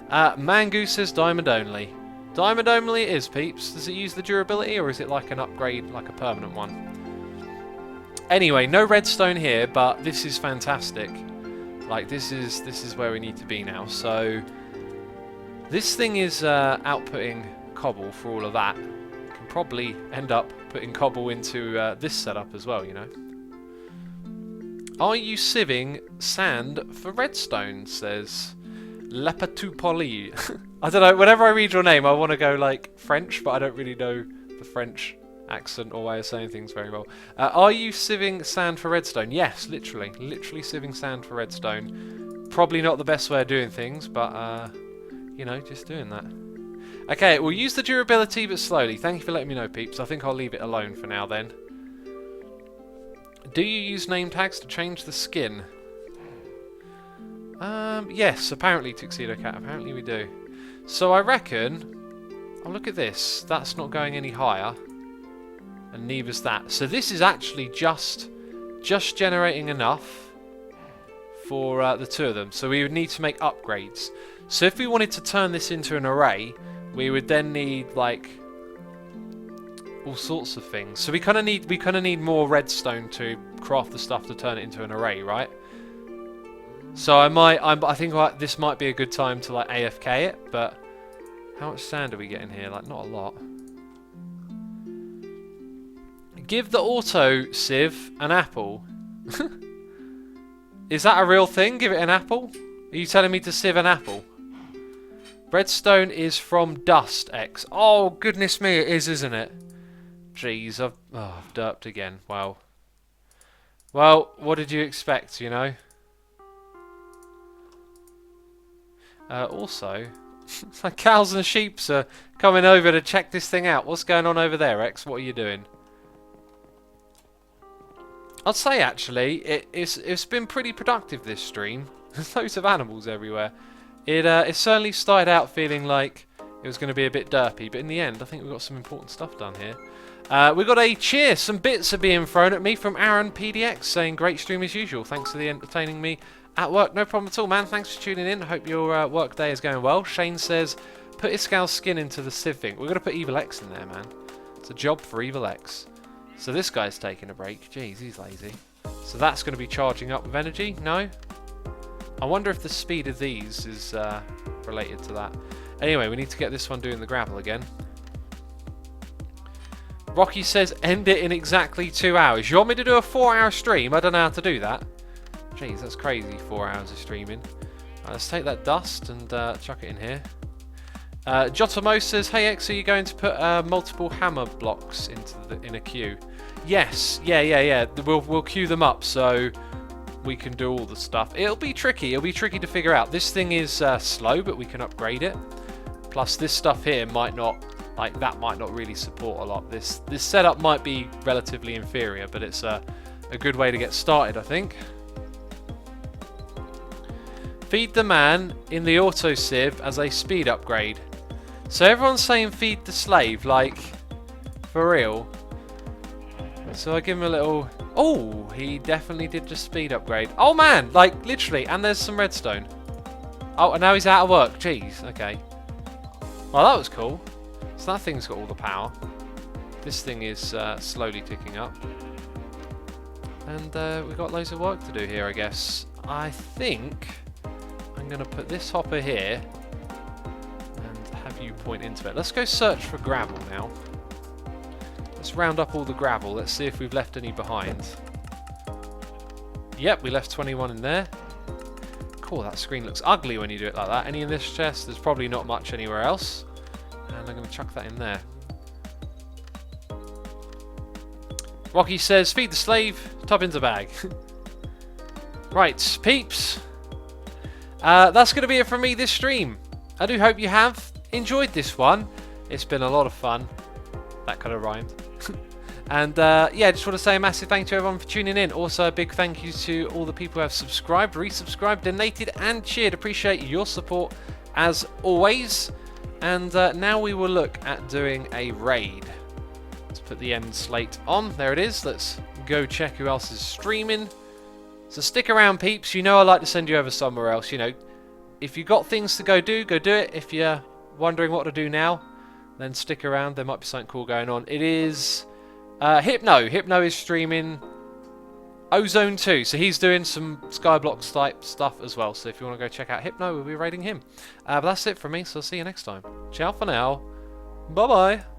Mangu says diamond only. Diamond only it is, peeps. Does it use the durability or is it like an upgrade, like a permanent one? Anyway, no redstone here, but this is fantastic. Like, this is where we need to be now. So, this thing is outputting cobble for all of that. Can probably end up putting cobble into this setup as well, you know. Are you sieving sand for redstone, says Lepatupoli. I don't know, whenever I read your name I want to go like French, but I don't really know the French accent or way of saying things very well. Are you sieving sand for redstone? Yes, literally sieving sand for redstone. Probably not the best way of doing things, but you know, just doing that. Okay, we'll use the durability but slowly. Thank you for letting me know, peeps. I think I'll leave it alone for now then. Do you use name tags to change the skin? Yes, apparently, Tuxedo Cat. Apparently we do. So I reckon... Oh, look at this. That's not going any higher. And neither's that. So this is actually just generating enough for the two of them. So we would need to make upgrades. So if we wanted to turn this into an array, we would then need, like, all sorts of things. So we kind of need more redstone to craft the stuff to turn it into an array, right? So I think this might be a good time to like AFK it, but how much sand are we getting here? Like, not a lot. Give the auto sieve an apple. Is that a real thing? Give it an apple? Are you telling me to sieve an apple? Redstone is from Dust X. Oh, goodness me, it is, isn't it? Jeez, I've derped again. Wow. Well, what did you expect, you know? Also, it's like cows and sheep are coming over to check this thing out. What's going on over there, X? What are you doing? I'd say, actually, it's been pretty productive, this stream. There's loads of animals everywhere. It certainly started out feeling like it was going to be a bit derpy, but in the end, I think we've got some important stuff done here. We've got a cheer. Some bits are being thrown at me from Aaron PDX saying, great stream as usual. Thanks for the entertaining me at work. No problem at all, man. Thanks for tuning in. Hope your work day is going well. Shane says, put Iscal's skin into the sieve thing. We're going to put Evil X in there, man. It's a job for Evil X. So this guy's taking a break. Jeez, he's lazy. So that's going to be charging up with energy. No? I wonder if the speed of these is related to that. Anyway, we need to get this one doing the gravel again. Rocky says, end it in exactly 2 hours. You want me to do a 4-hour stream? I don't know how to do that. Jeez, that's crazy, 4 hours of streaming. Right, let's take that dust and chuck it in here. Jotomo says, hey X, are you going to put multiple hammer blocks in a queue? Yes, yeah. We'll queue them up so we can do all the stuff. It'll be tricky to figure out. This thing is slow, but we can upgrade it. Plus this stuff here might not really support a lot. This setup might be relatively inferior, but it's a good way to get started, I think. Feed the man in the auto sieve as a speed upgrade. So everyone's saying feed the slave, like, for real. So I give him a little... Oh, he definitely did just speed upgrade. Oh man, like, literally, and there's some redstone. Oh, and now he's out of work. Jeez, okay. Well, that was cool. So that thing's got all the power. This thing is slowly ticking up. And we've got loads of work to do here, I guess. I think I'm going to put this hopper here and have you point into it. Let's go search for gravel now. Let's round up all the gravel. Let's see if we've left any behind. Yep, we left 21 in there. Cool, that screen looks ugly when you do it like that. Any in this chest? There's probably not much anywhere else. And I'm going to chuck that in there. Rocky says, feed the slave, top into bag. Right, peeps. That's going to be it from me this stream. I do hope you have enjoyed this one. It's been a lot of fun. That kind of rhymed. And yeah, just want to say a massive thank you to everyone for tuning in. Also, a big thank you to all the people who have subscribed, resubscribed, donated, and cheered. Appreciate your support as always. And now we will look at doing a raid. Let's put the end slate on. There it is. Let's go check who else is streaming. So stick around, peeps. You know I like to send you over somewhere else. You know, if you got things to go do it. If you're wondering what to do now, then stick around. There might be something cool going on. It is Hypno. Hypno is streaming Ozone 2. So he's doing some Skyblock type stuff as well. So if you want to go check out Hypno, we'll be raiding him. But that's it from me. So I'll see you next time. Ciao for now. Bye-bye.